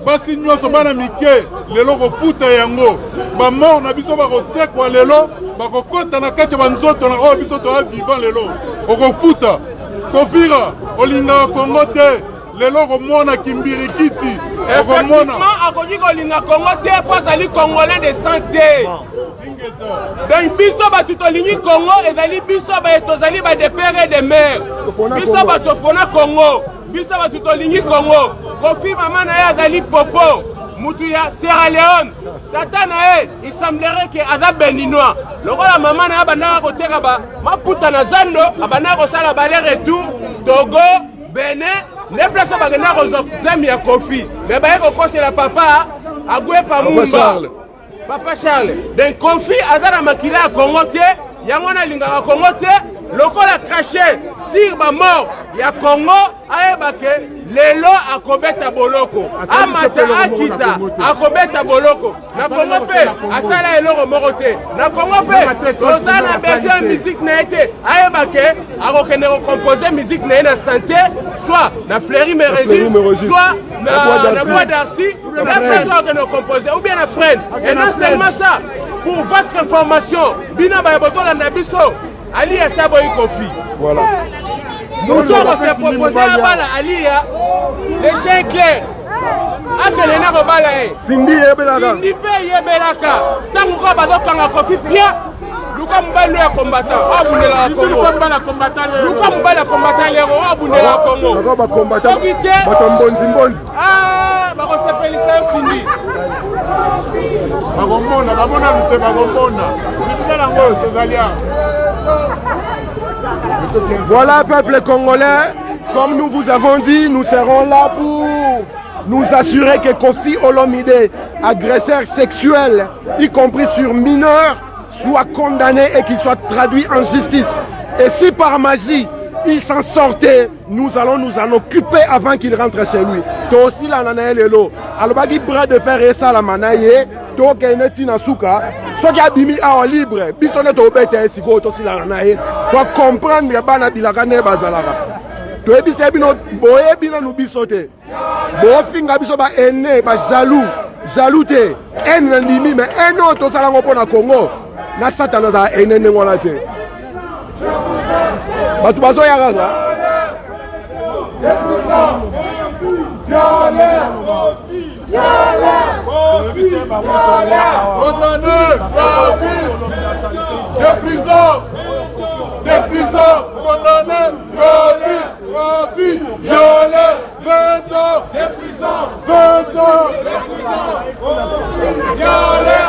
basi nyonso bana mike lelo kofuta yango ba mort na biso ba kosekwa lelo ba kokota na kati ba nzoto na oyo biso to vivant lelo okofuta Kofira olinga Congo te lelo komona kimbirikiti effectivement akoki kolinga Congo te po azali congolais de santé donc biso bato tolingi Congo ezali biso tozali badepere de mer biso bato mpona Congo biso bato tolingi Congo Kofi mama na ye azali popo mutu ya Sierra Leone tata na ye il semblerait que aza béninois lokola mama na ye abandaka koteka maputa na zando abandaka kosala bale retour Togo Benin ne place bagenda kozwa zami ya Kofi me baye kokosela papa agwe pamumba Papa Charles donc Kofi aza na makila ya Congo te yango na lingaka Congo te lokola craché sur ba mort ya Congo ayebake lelo akobeta boloko amata akita akobeta boloko na Congo pe asala eloko moko te na Congo pe toza na besoin musique na ete ayebake akokende composer musique na na santé soit na Fleury Mérogis soit na Bois d'Arcy na besoin de composer ou bien na Fresnes et non seulement ça pour votre information bina ba botola na biso Ali Saboy Kofi. Voilà. Nous avons proposé à Bala Alia les chiens clairs. Akele na Bala Cindy Yebelaka. Cindy Yebelaka. Tango ka bazokanga Kofi bien. Luka mbalo ya combattant. Abundela Congo. Luka mbalo combattant lero abundela Congo. Bako ba combattant. Bato mbonzi. Ah, bako sepelisa Cindy. Bagomona mute bagomona. Bibela ngo tozalia. Voilà, peuple congolais, comme nous vous avons dit, nous serons là pour nous assurer que Kofi Olomide, agresseur sexuel, y compris sur mineurs, soit condamné et qu'il soit traduit en justice. Et si par magie, il s'en sortait, nous allons nous en occuper avant qu'il rentre chez lui. Toi aussi, la nanaelelo. Alobagi bras de fer et ça la manaye. Toi qui es na souka. Soit qui a bimi à libre. Bisonne to bete si go to si la nanaye. Pour comprendre que bana bilagane bazalara. Toi bise bino boye bino nous bisote. Bo finga biso ba ene ba jaloux te. En limi mais un autre ça la ngopona Congo. Na satana za ene ngona te. Batu bazo ya gaga. Des prisons, condamnés, Kofi, violé, 20 ans, des prisons, 20 ans, violé,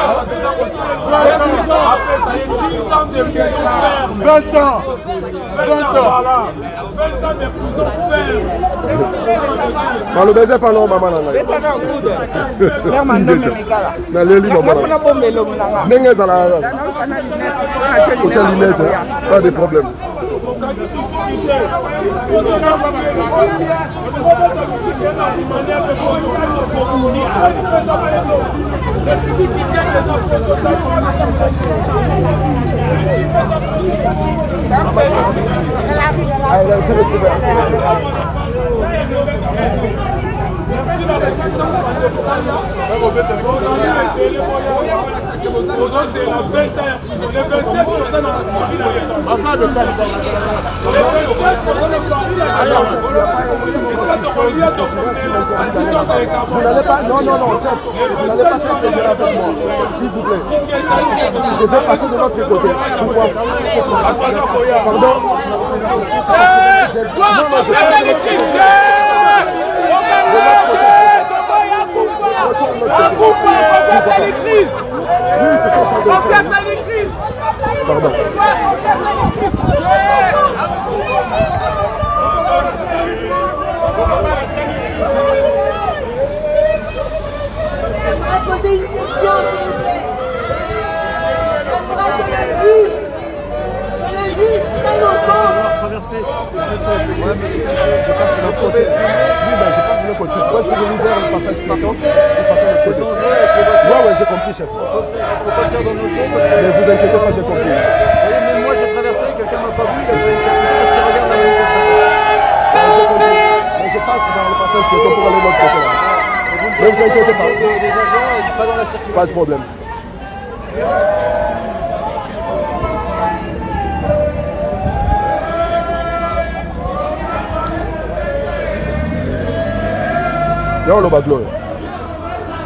20 ans, Malo baiser pas non maman nana. Na leli maman. Nenga zala. Aucun limite, pas de problème. Vous n'allez pas, non, chef, vous n'allez pas faire ce jeu avec moi, s'il vous plaît. Je vais passer de l'autre côté. Pardon. Pardon. Poser une question, s'il vous plaît. J'aimerais que le juge prenne au compte. Traverser. Ouais, monsieur, je passe de l'autre côté. Oui, ben, j'ai pas de l'autre côté. C'est quoi, c'est de l'hiver, le passage partant, le passage de côté. Ouais, j'ai compris, chef. Faut pas le faire dans nos dos, parce que... Ne vous inquiétez pas, j'ai compris. Même moi, j'ai traversé, quelqu'un m'a pas vu, il a fait une carte parce qu'il regarde la même chose. J'ai compris. Mais je passe dans le passage piéton pour aller de l'autre côté. Ne vous inquiétez pas. Des agents, pas dans la circulation. Pas de problème. Viens, le bâtiment.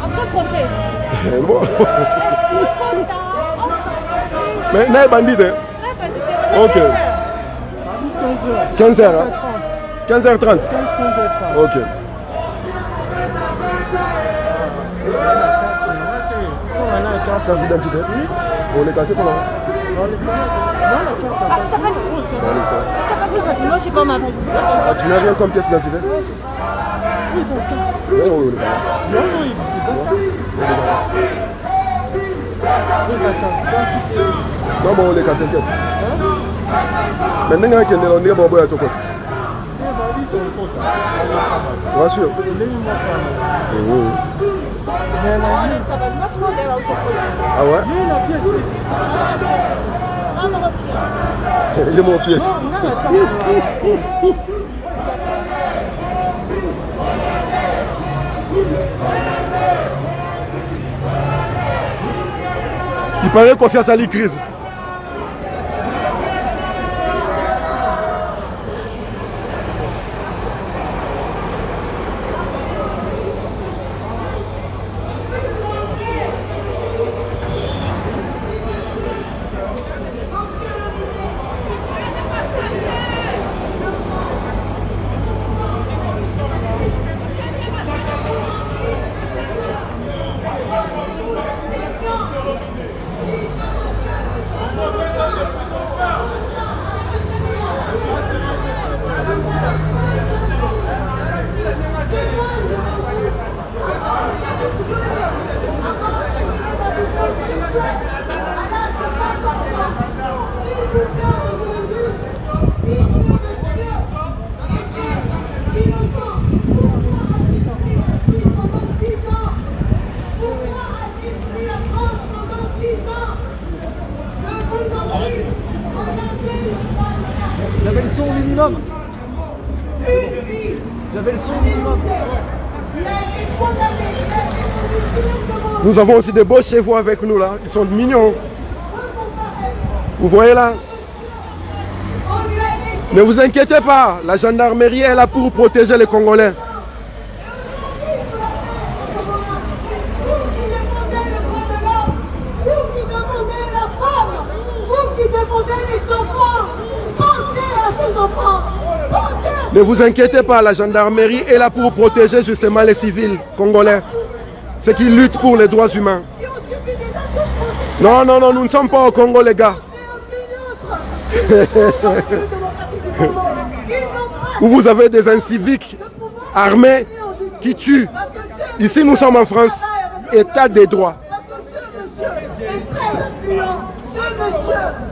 Après procès. Bon. Mais n'est bandit, hein? Ok. 15h, hein? 15h30. Ok. Carte d'identité? On les carte comment? Ah, si t'as pas de ça, sinon je suis pas ma vie. Tu n'as rien comme pièce d'identité? Oui, ils ont carte. Non, non, il dit c'est ça. Non, bon, on les carte t'inquiète. Maintenant, on est bon, à ton côté. Bien sûr. Ah ouais? Il est mon pièce. Il paraît qu'on fait ça les crises. J'avais le son au minimum. J'avais le son au minimum. Nous avons aussi des beaux chevaux avec nous là. Ils sont mignons. Vous voyez là? Ne vous inquiétez pas. La gendarmerie est là pour protéger les Congolais. Ne vous inquiétez pas, la gendarmerie est là pour protéger justement les civils congolais, ceux qui luttent pour les droits humains. Non, nous ne sommes pas au Congo, les gars. Où vous avez des inciviques armés qui tuent. Ici, nous sommes en France, état des droits.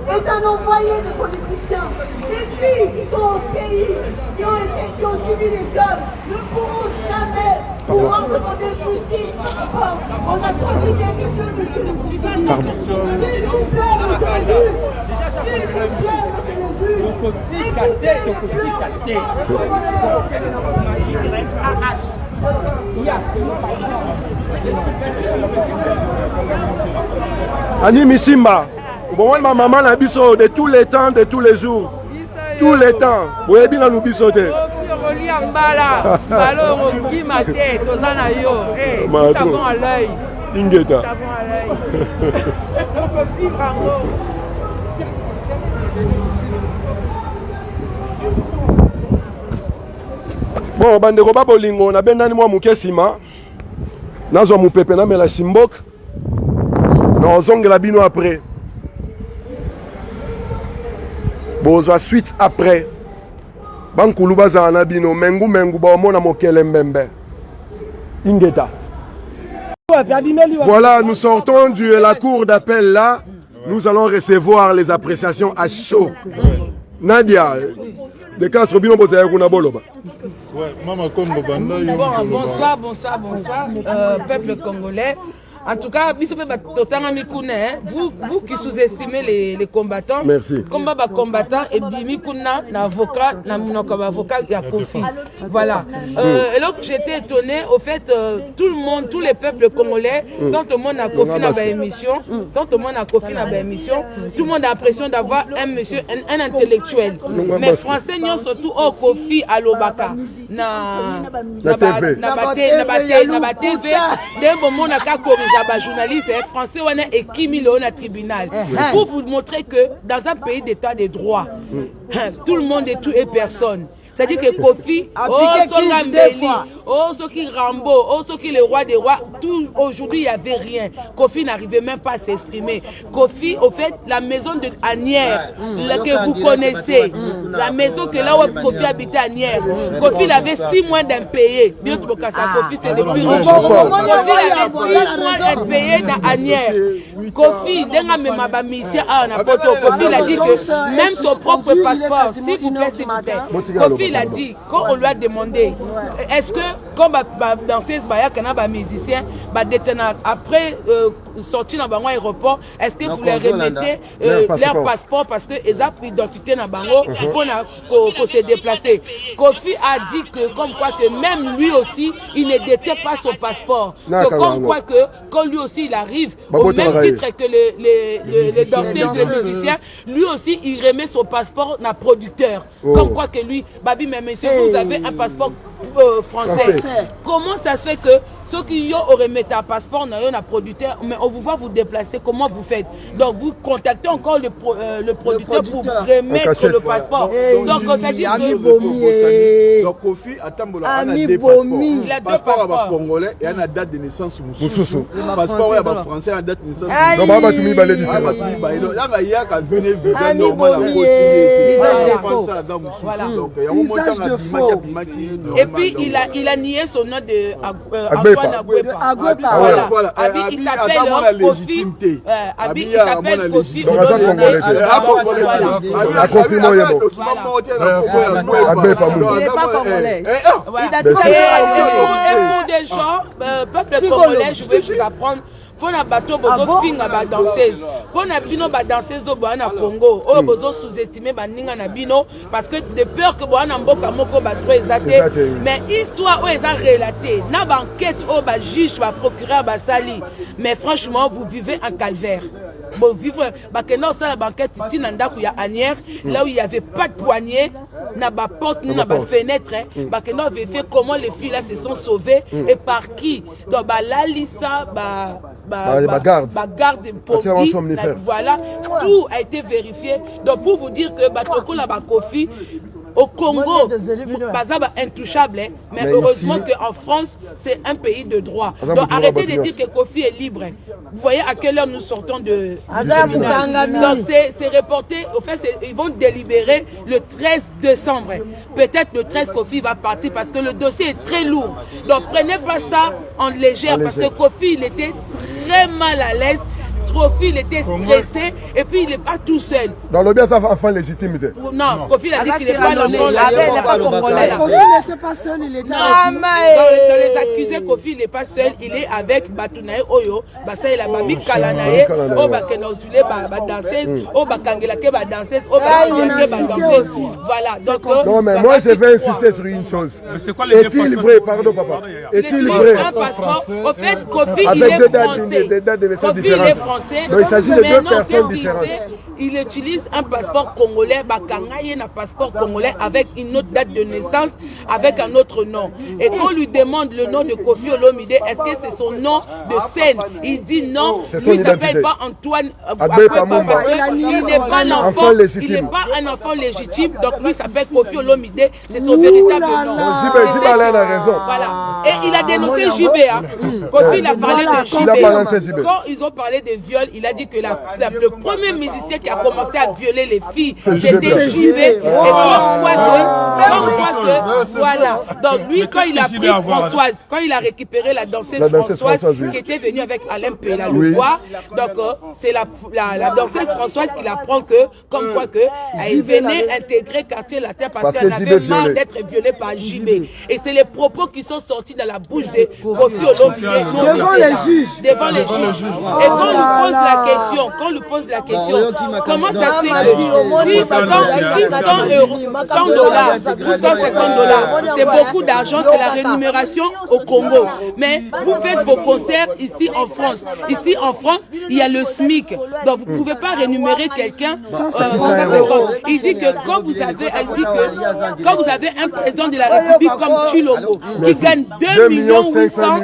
Est un envoyé de politiciens. Les filles qui sont au pays, qui ont subi des viols, ne pourront jamais pouvoir demander justice. Pardon. Ani Missimba, bon, ma maman a biso de tous les temps, de tous les jours, tous les temps. Vous avez bien nous bisoter. Ingeta. Bon, bandeko ba bolingo na bendani mwa muke sima. Nazo mupepe na mela simbok. Na ozongela bino après. Bozwa suite après. Bankulu baza na bino mengu ba mona mokele mbembe. Ingeta. Voilà, nous sortons de la cour d'appel là. Nous allons recevoir les appréciations à chaud. Nadia, de Castro Bino Bozaya Kunaboloba. Bonsoir, peuple congolais. En tout cas, vous qui sous-estimez les combattants, merci. Combat combattant et Bimikuna, l'avocat, l'avocat, il y a Kofi. Voilà. Et donc j'étais étonné, au fait, tout le monde, tous les peuples congolais, tant tout le monde a Kofi dans l'émission, tout le monde a l'impression d'avoir un monsieur, un intellectuel. Mais français, nous surtout au Kofi à l'Obaka. Na TV, d'un moment, on a journaliste français on est équimé le tribunal pour vous montrer que dans un pays d'état de droit tout le monde est tout et personne. C'est-à-dire que Kofi, Soki Rambo, Soki le roi des rois, tout aujourd'hui il n'y avait rien. Kofi n'arrivait même pas à s'exprimer. Kofi, au fait, la maison de Anières, que vous connaissez, la maison que là où Kofi habitait à Anières, Kofi il avait 6 mois d'impayé. Kofi c'est depuis Kofi avait 6 mois d'impayé dans Anières. Kofi, Kofi il a dit que même ton propre passeport, s'il vous plaît, Kofi il a dit, quand on lui a demandé, est-ce que, comme dans ces musiciens, après sortir dans l'aéroport, est-ce que vous leur remettez leur passeport parce que ils ont l'identité dans Bango pour se déplacer. Kofi a dit que, comme quoi que même lui aussi, il ne détient pas son passeport. Que comme quoi que, quand lui aussi il arrive, au même titre que les danseuses et les musiciens, lui aussi il remet son passeport à producteur. Comme quoi que lui, Babi, mais monsieur, vous avez un passeport français. Comment ça se fait que ceux qui auraient mis un passeport, on a un producteur, mais on vous voit vous déplacer, comment vous faites? Donc vous contactez encore le producteur pour remettre le passeport. Donc ça dit que... Donc Kofi, attends, il a deux passeports. Le passeport est congolais et il y a une date de naissance. Le passeport est français, il y a une date de naissance. Et puis il a nié son nom de Agwepa. Voilà. Il s'appelle Kofi. Il s'appelle Kofi. Et pour des gens, peuple congolais, je vais vous apprendre. Pour na bateau bozo finga ba danseuse pour na bino ba danseuse do bana Congo o bozo sous-estimer ba ninga na bino parce que de peur que bana mboka moko ba trop exaté mais histoire o eza relaté na ba enquête o ba juge ba procureur ba sali mais franchement vous vivez un calvaire. Bon vivre ba que non ça la banquette tina ndaku ya Anières là où il y avait pas de poignée na ba porte na ba fenêtre ba que non avait fait comment les filles là se sont sauvées et par qui donc ba la lisa garde pompiers, voilà, tout a été vérifié. Donc pour vous dire que Batoko la Kofi au Congo, Bazaba intouchable, mais heureusement qu'en France, c'est un pays de droit. Donc arrêtez de dire que Kofi est libre. Vous voyez à quelle heure nous sortons de donc c'est reporté, au fait, ils vont délibérer le 13 décembre. Peut-être le 13 Kofi va partir parce que le dossier est très lourd. Donc prenez pas ça en légère parce que Kofi, il était très mal à l'aise. Kofi il était stressé et puis il n'est pas tout seul. Dans le bien ça enfant légitimité. Non, Kofi a dit qu'il n'est pas l'enfant. Kofi n'était pas seul, il était dans les accusés Kofi, il n'est pas seul, il est avec Batunae Oyo, ça il a Babi Kalanae, O Bakenozule, danseuse, O Bakangelake, danseuse, O Bakangelake, danseuse. Voilà, donc. Non, mais moi je vais insister sur une chose. Est-il vrai, pardon papa, est-il vrai? Au fait, Kofi, il est français. Kofi, il est français. Donc il s'agit de deux personnes différentes. Il utilise un passeport congolais, Bakangaye un passeport congolais avec une autre date de naissance, avec un autre nom. Et quand on lui demande le nom de Kofi Olomide, est-ce que c'est son nom de scène? Il dit non, lui ne s'appelle pas Antoine Akweba parce qu'il n'est pas l'enfant, il n'est pas un enfant légitime, donc lui s'appelle Kofi Olomide, c'est son véritable nom. JB a raison. Voilà. Et il a dénoncé JB. Kofi il a parlé de JB. Quand ils ont parlé de viol, il a dit que le premier musicien qui a commencé à violer les filles, c'était JB. Et comme quoi que, voilà. Donc lui, quand il a pris Françoise, quand il a récupéré la danseuse Françoise, qui était venue avec Alain Pella le voir, donc c'est la danseuse Françoise qui apprend que, comme quoi que, elle venait intégrer Quartier Latin parce qu'elle avait marre d'être violée par JB. Et c'est les propos qui sont sortis dans la bouche de Kofi Olomide devant les juges. Et quand on lui pose la question, comment ça se fait que 100 dollars ou 150 $, c'est beaucoup d'argent, c'est la rémunération au Congo. Mais vous faites vos concerts ici en France. Ici en France, il y a le SMIC. Donc vous ne pouvez pas rémunérer quelqu'un 150. Il dit que quand vous avez un président de la République comme Chilombo qui gagne 2 800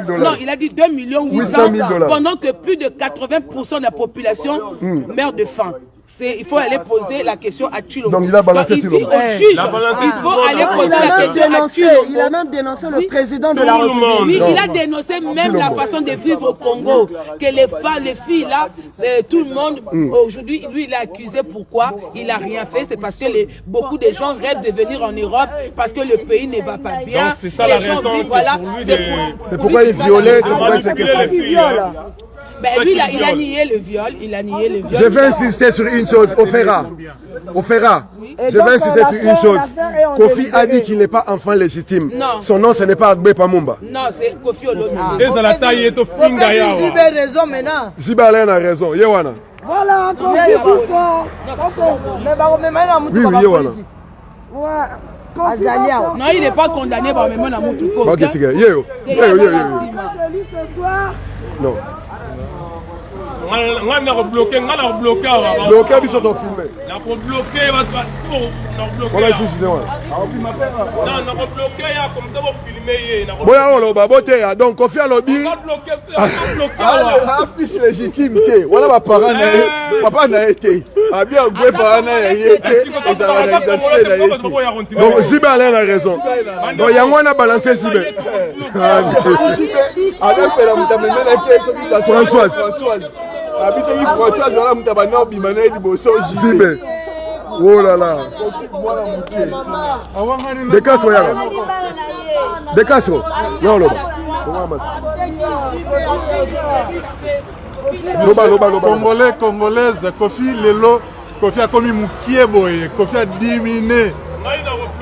000 $, non, il a dit 2 800 000 $, pendant que plus de 80% de la population meurt de faim. Il faut aller poser la question à Chilombo. Donc il a balancé Chilombo. Il faut aller poser la question à Chilombo. Il a même dénoncé le président de la République. Oui, il a dénoncé même la façon de vivre au Congo. Que les filles là, tout le monde, aujourd'hui, lui il est accusé. Pourquoi? Il n'a rien fait. C'est parce que beaucoup de gens rêvent de venir en Europe parce que le pays ne va pas bien. C'est ça la raison. Voilà. C'est pourquoi il violait, c'est pourquoi il s'est cassé. Ben, lui, il a nié le viol. Je vais insister sur une chose, Ofera. Je vais insister sur une chose. Kofi a dit qu'il n'est pas enfant légitime. Non. Son nom, ce n'est pas Agbe Pamumba. Non, c'est Kofi Olomide. JB a raison maintenant. JB a raison. Yewana. Voilà, Kofi tout fort. Oui, Yewana. Non, il n'est pas condamné par même à Moutouko. Ok, c'est gars. Non. Bloqué biso to filmer. Voilà ici Boya donc Kofi Alobi fils légitime te voilà ma parent papa na été a bien gwe parent na été donc JB a raison donc yango na balancer JB avec la mutamena ke Françoise Abisaki Françoise voilà mutabana bimana di boso JB. Oh là là. Décasse-toi yala. Décasse-toi. Non loba. Congolaise, Kofi lelo, Kofi a commis mukie boye, Kofi a diminué.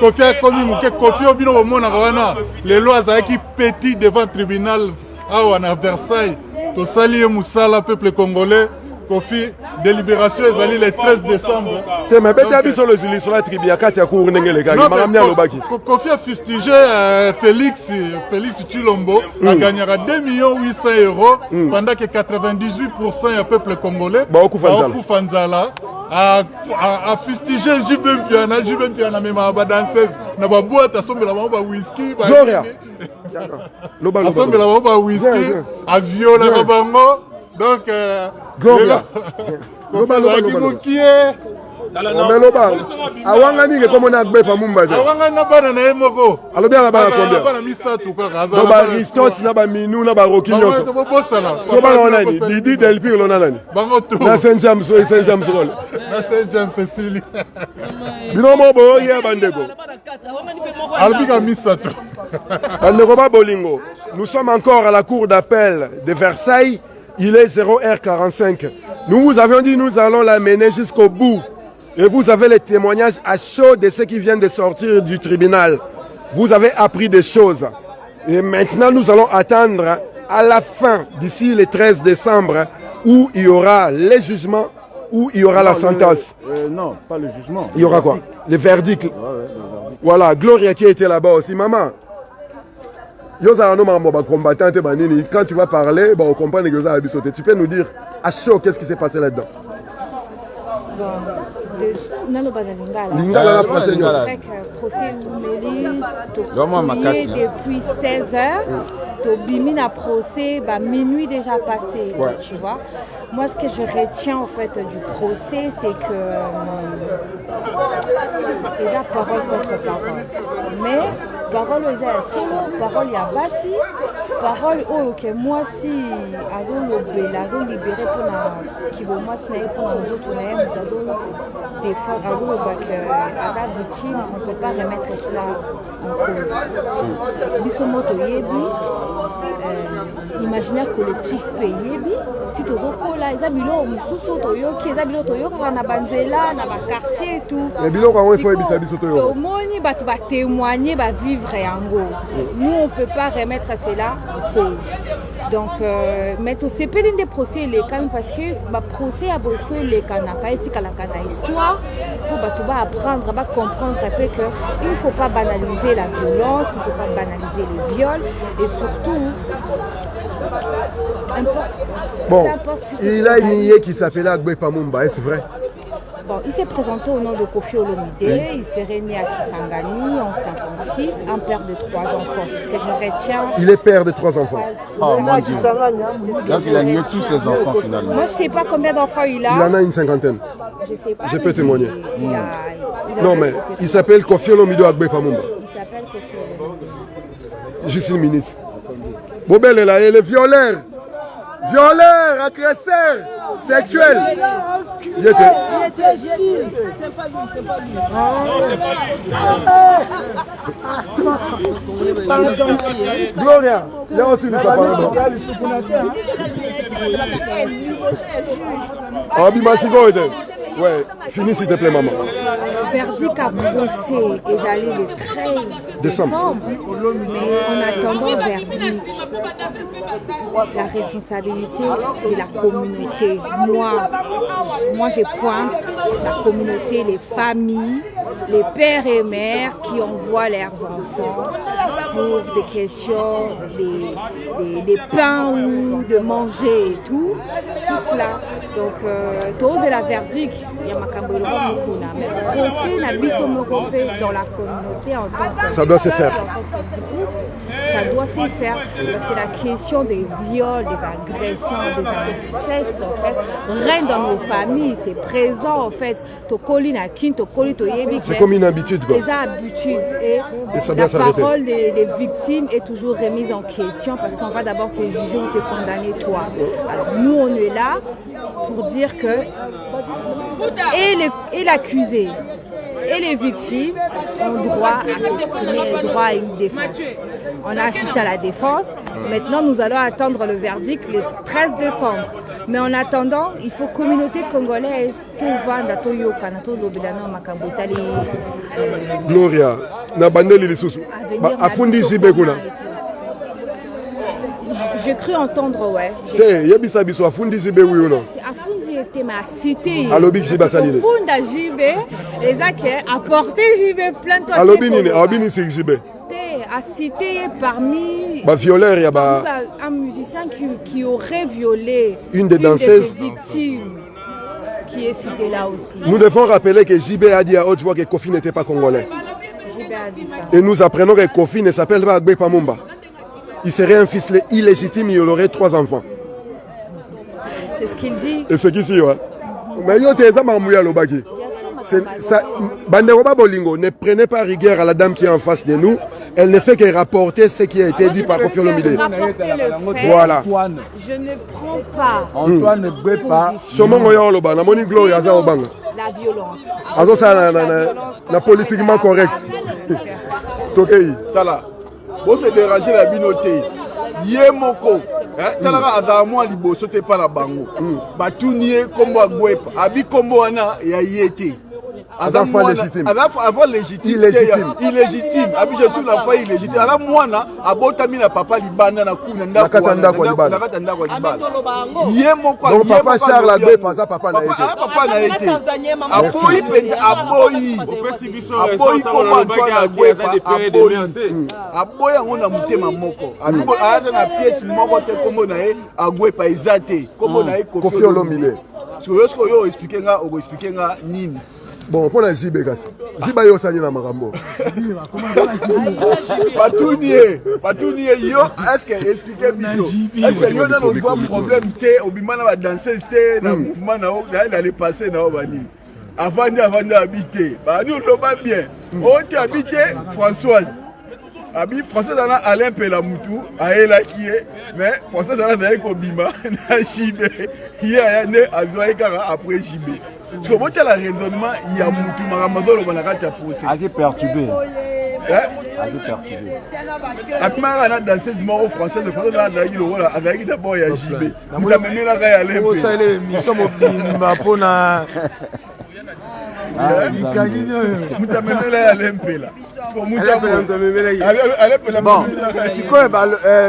Kofi a commis mukie, Kofi obino omona wana. Lelo azaki petit devant tribunal à Versailles. To sali musala peuple congolais. Kofi, délibération ezali le 13 décembre. Mais bête sur le sur la tribu, Katia Kour Nengele Gagi, Kofi a fustigé Félix Chilombo, a gagné 2 800 000 pendant que 98% du peuple congolais, Baoku Fanzala, a fustigé JB Mpiana, même à danseuse, n'a pas boîte à sommer la whisky, à sommer la whisky, à violer la bango. Donc, Gloria. Loba. Awanga ni comme on a Agbe Pamumba. Awanga na bana na emoko. Alors bien la bana combien? Bana misatu kaka. Loba Aristote na ba Minou na ba Roquinho. So bana on a ni Didi Del Pire on a nani. Bango tout. Na Saint James Role. Na Saint James Cecilie. Binomo bo ya bandeko. Albika misatu. Bandeko ba bolingo. Nous sommes encore à la cour d'appel de Versailles. Il est 0h45. Nous vous avions dit nous allons la mener jusqu'au bout. Et vous avez les témoignages à chaud de ceux qui viennent de sortir du tribunal. Vous avez appris des choses. Et maintenant, nous allons attendre à la fin, d'ici le 13 décembre, où il y aura les jugements, où il y aura la sentence. Non, pas le jugement. Il y aura quoi? Le verdict. Ouais, le verdict. Voilà, Gloria qui était là-bas aussi. Maman, quand tu vas parler, on comprend que tu peux nous dire à chaud qu'est-ce qui s'est passé là-dedans? Lingala français. Procès depuis 16 heures. Bimina procès, minuit déjà passé, tu vois. Moi, ce que je retiens en fait du procès, c'est que les parole contre parole. Mais parole aux solo, parole ya basi, parole que moi si azon libéré pour la qui moi pour les autres défendre à la victime, on ne peut pas remettre cela en cause. Bisomoto yebi. Imaginaire collectif payebi si tozokola eza biloko mosusu toyoki eza biloko toyokaka na banzela na baquartier et tout biloko yango ifo yebisa biso toyoka tomoni bato batémoigner bavivre yango nous on peut pas remettre cela en cause donc mais tosepeli nde procès elekami parce que baprocès ya boyefo elekanaka etikalaka na histoire pour bato baapprendre bacomprendre un peu que il ne faut pas banaliser la violence, il ne faut pas banaliser les viols et surtout bon, il a nié qui s'appelait Agbe Pamumba, est-ce vrai? Bon, il s'est présenté au nom de Kofi Olomide, il s'est né à Kisangani en 56, un père de 3 enfants, c'est ce que je retiens. Il est père de 3 enfants. Oh mon Dieu. Donc il a nié tous ses enfants finalement. Moi je ne sais pas combien d'enfants il a. Il en a une cinquantaine. Je sais pas. Je peux témoigner. Non mais il s'appelle Kofi Olomide Agbe Pamumba. Il s'appelle Kofi Olomide. Juste une minute. Bobel est là, il est violeur, agresseur, sexuel. Il était. Gloria, là aussi nous sommes ouais, finis s'il te plaît maman. Verdict à procès est allé le 13 décembre. Mais en attendant le verdict, la responsabilité de la communauté. Moi je pointe la communauté, les familles, les pères et mères qui envoient leurs enfants pour des questions, des pains ou de manger et tout cela. Donc, tous la verdict, il y a ma mais le procès n'a pas dans la communauté en tant que ça doit se faire. Ça doit se faire parce que la question des viols, des agressions, des incestes, en fait, règne dans nos familles, c'est présent en fait. C'est comme une habitude quoi. Et ça doit s'arrêter. La parole des victimes est toujours remise en question parce qu'on va d'abord te juger ou te condamner toi. Alors nous on est là pour dire que et l'accusé et les victimes ont droit à s'exprimer, droit à une défense. On a assisté à la défense. Maintenant, nous allons attendre le verdict le 13 décembre. Mais en attendant, il faut communauté congolaise Gloria, na bandeli lisusu. Afundi Jibekuna. J'ai cru entendre, ouais. Yebisa biso afundi Jibe oui ou non? Afundi était ma cité. Alobi Jiba Salile. Funda Jibe, les acquis apporté Jibe plein de Alobi Nini, c'est Jibe. A cité parmi violeur, y a un musicien qui aurait violé une des danseuses victimes qui est cité là aussi. Nous devons rappeler que JB a dit à haute voix que Kofi n'était pas congolais. JB a dit ça. Et nous apprenons que Kofi ne s'appelle pas Agbe Pamumba. Il serait un fils illégitime, il aurait 3 enfants. C'est ce qu'il dit. Et ce qu'il dit, ouais. Mais yo t'es Zamamouya Lobaki. Banderoba Bolingo, ne prenez pas rigueur à la dame qui est en face de nous. Elle ne fait que rapporter ce qui a été dit par Kofi Olomide. Voilà. Je ne prends pas. Antoine ne peut pas. La violence. La politiquement correct. Tokei. Tala. Vous se dérangez la binoté. Yemoko. Talaka adamwa liboso te pa na bango. Batunie kombo agwepa. Abi kombo wana ya yete. Avant légitime. Avant légitime. Illégitime. Abi je suis l'enfant illégitime. Alors moi na abotami na papa libanda na kuna ndako. Na kata ndako libanda. Yemo kwa. Donc papa Charles Abe paza papa na été. Papa na été. Aboyi penza aboyi. Aboyi koma Antoine Agwepa aboyi. Aboyi ngona mutema moko. Ata na pièce moko te kombo na ye Agwepa ezate. Kombo na ye Kofi Olomide. Soyosko yo expliquer nga nini. Bon, pour la JB, JB yo sali na makambo. Patounie yo, est-ce que expliquer biso? Est-ce que yo na no problème te obimana ba danseuse te na mouvement na le passé na obani. Avant d'habiter, ba nous loba bien. On qui habité Françoise. Françoise ana Alain Pelamutu, aela kié, mais Françoise ana na ko bima na JB. Ya ne azoa kaka après JB. Tu comprends le raisonnement, il y a beaucoup de Ramazolo qui a procès. Assez perturbé. Assez perturbé. Après, on a dansé ce mot français, le français a dit le rôle avec d'abord il y a JB. Nous avons mené la réalité. Nous sommes au Bimapona. Nous avons mené la réalité. Bon, c'est quoi,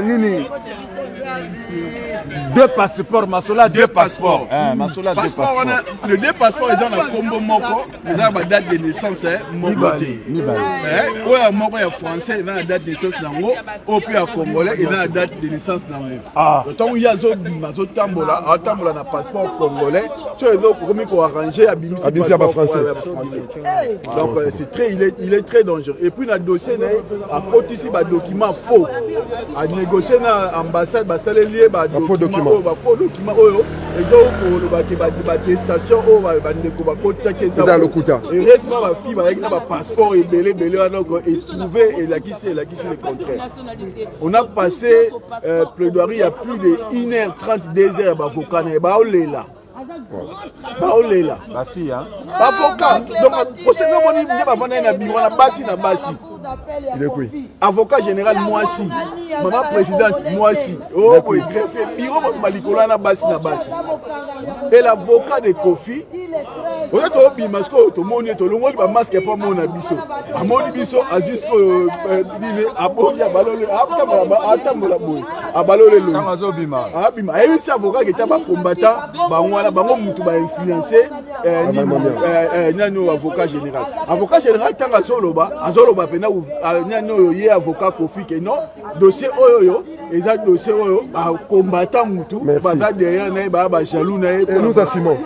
Nini? Deux passeports, Masola, deux passeports. Masola, deux passeports. Les deux passeports, ils ont la combo moko, ils ont la date de naissance, mokoté. Ou à moko, il y a français, ils ont la date de naissance nango, ou puis à congolais, ils ont la date de naissance nango. Donc il y a zone bima, zone tambola, na passeport congolais, tu as donc comme il arrangé à bimisi passeport français. Donc c'est très, il est très dangereux. Et puis dans dossier, à côté ici, bah document faux, à négocier dans l'ambassade, bah ça les lié, bah faux document, faux document, ils ont pour l'attestation, c'est dans le Kouta. Et récemment, ma fille, avec un passeport et belé, et trouvé, et là qui c'est le contraire. On a passé plaidoirie il y a plus de 1h30, 2h, avocat, et bah on est là. Baolela ma fille hein avocat donc procédure on dit avant na bureau na basi il est quoi avocat général Moisi maman présidente Moisi oh boy greffe bureau malikola na basi et l'avocat de Kofi on est au bimasco to moni to longo ba masque pas mona biso amoni biso ajusko dîner aboya balole atambola boy abalole lo kamazo bima abima et ce avocat qui était ba combattant ba bango mutu ba influencer nano avocat général tanga azoloba pena nano ye avocat Kofi que non dossier oyo eza dossier oyo ba combattant mutu ba derrière na ba jaloux na et nous assumons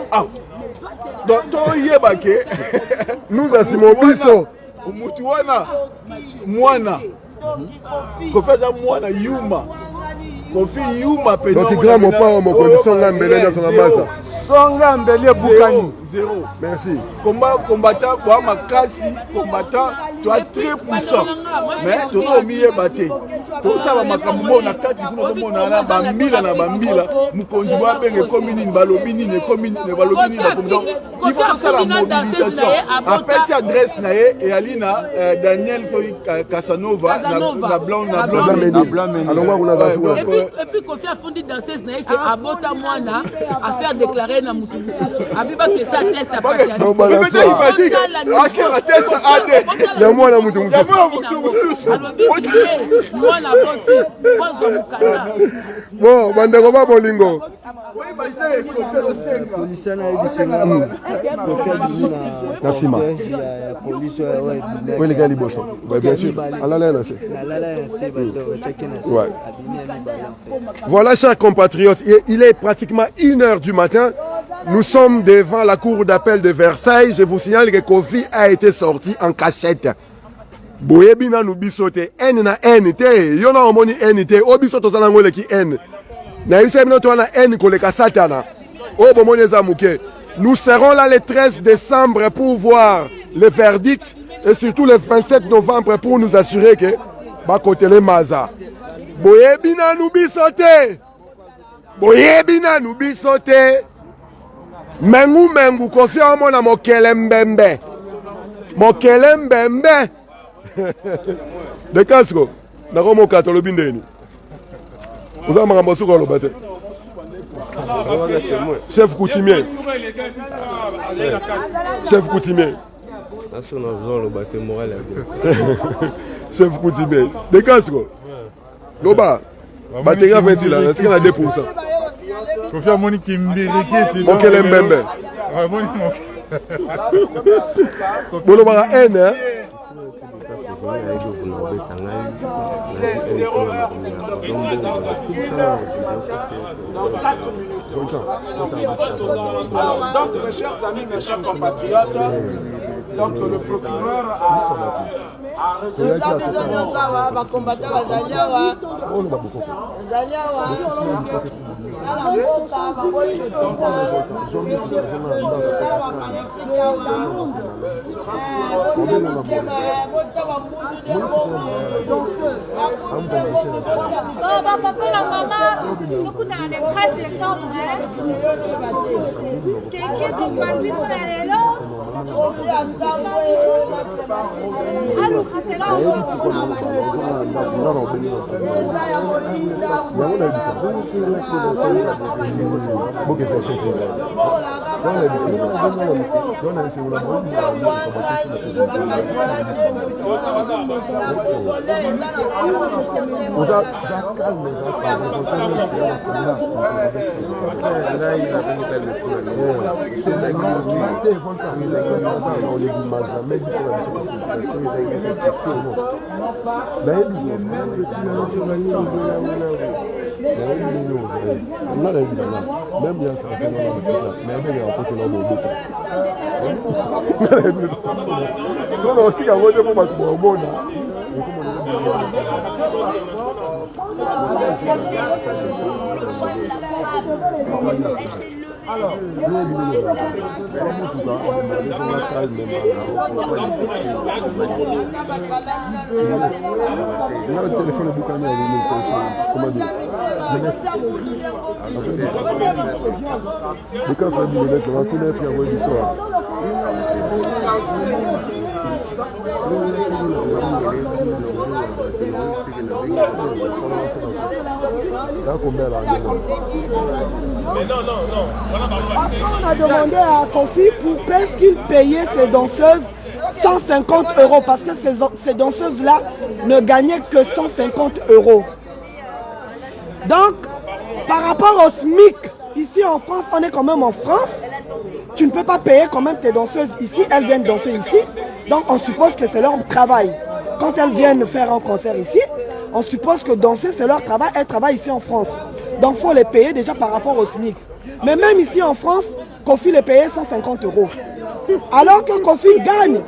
donc to yeba ke nous assumons biso mutu wana mwana Kofi za mwana yuma Kofi yuma pena donc grand mon pas mon condition là mbele na son ambaza songa mbele bukani zéro merci combattant kwa makasi combattant toi très puissant mais to miye baté to ça ba makambo na kati kuno mona na bambila mukonzi ba benge commune balobi ni commune balobi ni donc il faut ça la mobilisation après cette adresse na et alina Daniel Foy Casanova na blanc alors on a et puis Kofi a fondé dans ces naïs que abota mwana à faire déclarer na mutu abiba que ça test à partir non bah la test AD ya mwana mutu mwana bon bandeko ba bolingo Nasima. Oui, les gars, les bossons. Bien sûr. Ouais. Voilà, chers compatriotes, il est pratiquement 1h du matin. Nous sommes devant la cour d'appel de Versailles. Je vous signale que Kofi a été sorti en cachette. Boyebina nous bisote N na N te. Yona omoni N te. Obisoto zanangole ki N. Na isemino to na N koleka satana. Obomoneza muke. Nous serons là le 13 décembre pour voir le verdict et surtout le 27 novembre pour nous assurer que bakotele maza. Boyebina nous bisote. Boyebina nous bisote. Mengu Kofi amona mokele mbembe. Mokele mbembe. De Castro, nako mokato lobi ndeni. Oza makambo suka loba te. Chef coutumier. Chef coutumier. Chef Koutibé, des casques quoi. Loba, batterie à 20 là, c'est à 2%. Kofi a moni Kimbiriki. Mon quel mbembe. Bon, on va haine, hein. Donc, mes chers amis, mes chers compatriotes, donc le procureur a papa, la maman, beaucoup dans les 13 décembre, c'est qui comme parti pour aller là? Alors, le téléphone est boucané avec comment dire. Mais quand on va dire on va connaître la voix du soir. On a demandé à Kofi pour est-ce qu'il payait ses danseuses 150 € parce que ces danseuses-là ne gagnaient que 150 €. Donc, par rapport au SMIC, ici en France, on est quand même en France. Tu ne peux pas payer quand même tes danseuses ici, elles viennent danser ici. Donc on suppose que c'est leur travail. Quand elles viennent faire un concert ici, on suppose que danser c'est leur travail, elles travaillent ici en France. Donc il faut les payer déjà par rapport au SMIC. Mais même ici en France, Kofi les payait 150 €. Alors que Kofi gagne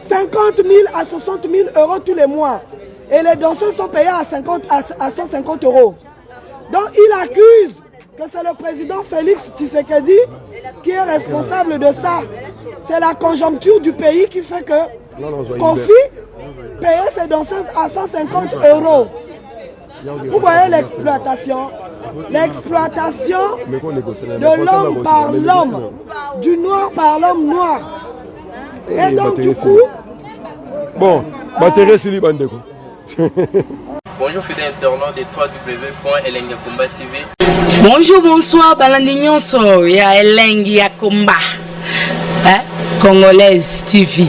50 000 à 60 000 € tous les mois. Et les danseurs sont payés à 150 €. Donc il accuse que c'est le président Félix Tshisekedi qui est responsable de ça. C'est la conjoncture du pays qui fait que Kofi payait ses danseuses à 150 €. Vous voyez l'exploitation. L'exploitation de l'homme par l'homme, du noir par l'homme noir. Et donc du coup... Bon, batterie c'est libre. Bonjour fidèles internautes de www.elengiakomba TV. Bonjour, bonsoir, Balandignon so, ya Elengi Yakomba, Congolaise TV.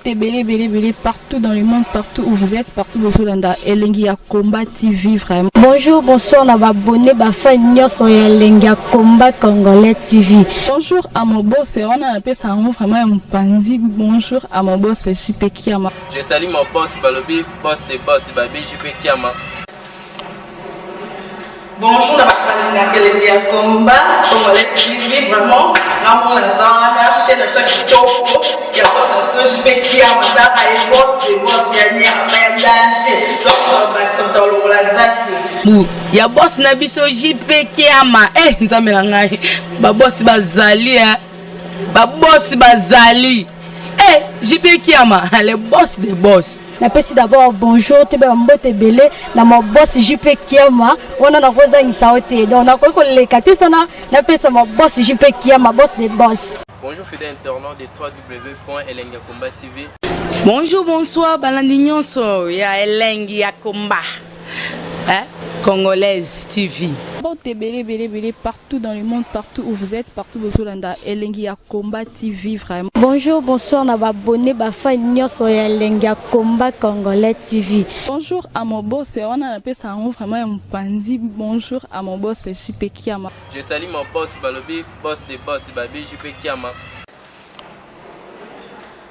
Belé partout dans le monde, partout où vous êtes, partout où vous êtes, Elengi Yakomba TV vraiment. Bonjour, bonsoir, on a abonné Bafa Nyoso Elengi Yakomba Congolais TV. Bonjour à mon boss, on a appelé ça vraiment un pandi. Bonjour à mon boss, JP Kiama. Je salue mon boss Balobi, boss des boss, Babi JP Kiama. Bonjour, la Elengi Yakomba Congolais TV vraiment. Ramon Lazana, chaîne de ça qui topo, il y a pas de JP Kiama, et boss des boss, il y a un danger. Donc on va accepter le Lazaki. Il y a boss Nabiso JP Kiama, nzamelanga, ba boss bazali, ba boss bazali. JP Kiama, le boss des boss. Na pesi d'abord bonjour, tu es mbote belé, na mon boss JP Kiama, on a rosa insaote. Donc on a quoi les catés sana, na pesi mon boss JP Kiama, boss des boss. Bonjour fidèles internautes de www.elengiakomba TV. Bonjour, bonsoir, Balandignon so, ya Elengi Yakomba, Congolaise TV. Partout dans le monde, partout où vous êtes, partout où vous êtes, Elengia Combat TV vraiment. Bonjour, bonsoir, on va abonner Bafa Nyos Elengia Combat Congolais TV. Bonjour à mon boss, on a appelé ça vraiment un pandi. Bonjour à mon boss, JP Kiama. Je salue mon boss Balobi, boss des boss, Babi JP Kiama.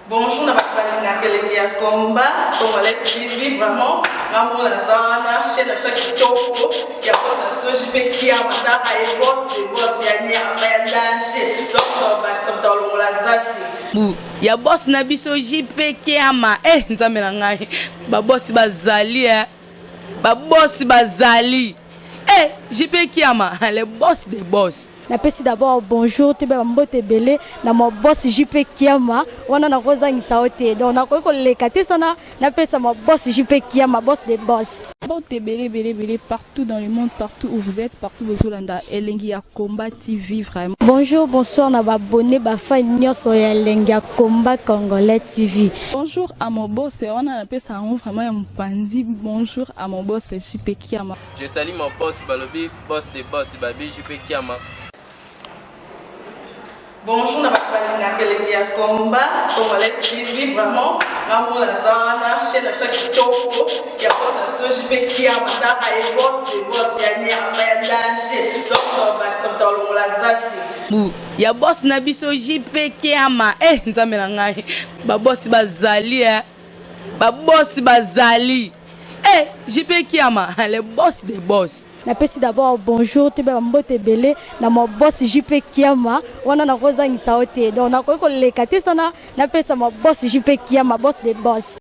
Bonjour, on va parler de combat, Congolais TV, vraiment. Maman, la zana, chaîne de chaque topo, il y a pas de JP Kiama, et boss des boss, il y a un danger. Donc, on va s'entendre la zaki. Ya boss na biso JP Kiama nzambe na ngai ba boss bazali ba boss bazali JP Kiama le boss des boss. Napesi d'abord bonjour tu ba mbote belé na mo boss JP Kiama wana na koza ngisaote donc na ko lekate sana napesa mo boss JP Kiama boss des boss. Partout dans le monde, partout où vous êtes, partout où vous êtes, Elengia Combat TV vraiment. Bonjour, bonsoir, on va abonner Bafa Nyos Elengia Combat Congolais TV. Bonjour à mon boss, on a appelé ça vraiment un pandi. Bonjour à mon boss, JP Kiama. Je salue mon boss Balobi, boss des boss, Babi JP Kiama. Bonjour, on va parler de combat, Congolais TV, vraiment. Maman, la zana, chaîne de chaque topo, il y a pas de JP Kiama, et boss des boss, il y a un danger. Donc, on va s'entendre la zaki. Ya boss na biso JP Kiama nzambe na ngai ba boss bazali ba boss bazali JP Kiama le boss des boss. Napesi d'abord bonjour tu ba mbote belé na mo boss JP Kiama wana na koza ngisaote donc na ko lekate sana napesa mo boss JP Kiama boss des boss.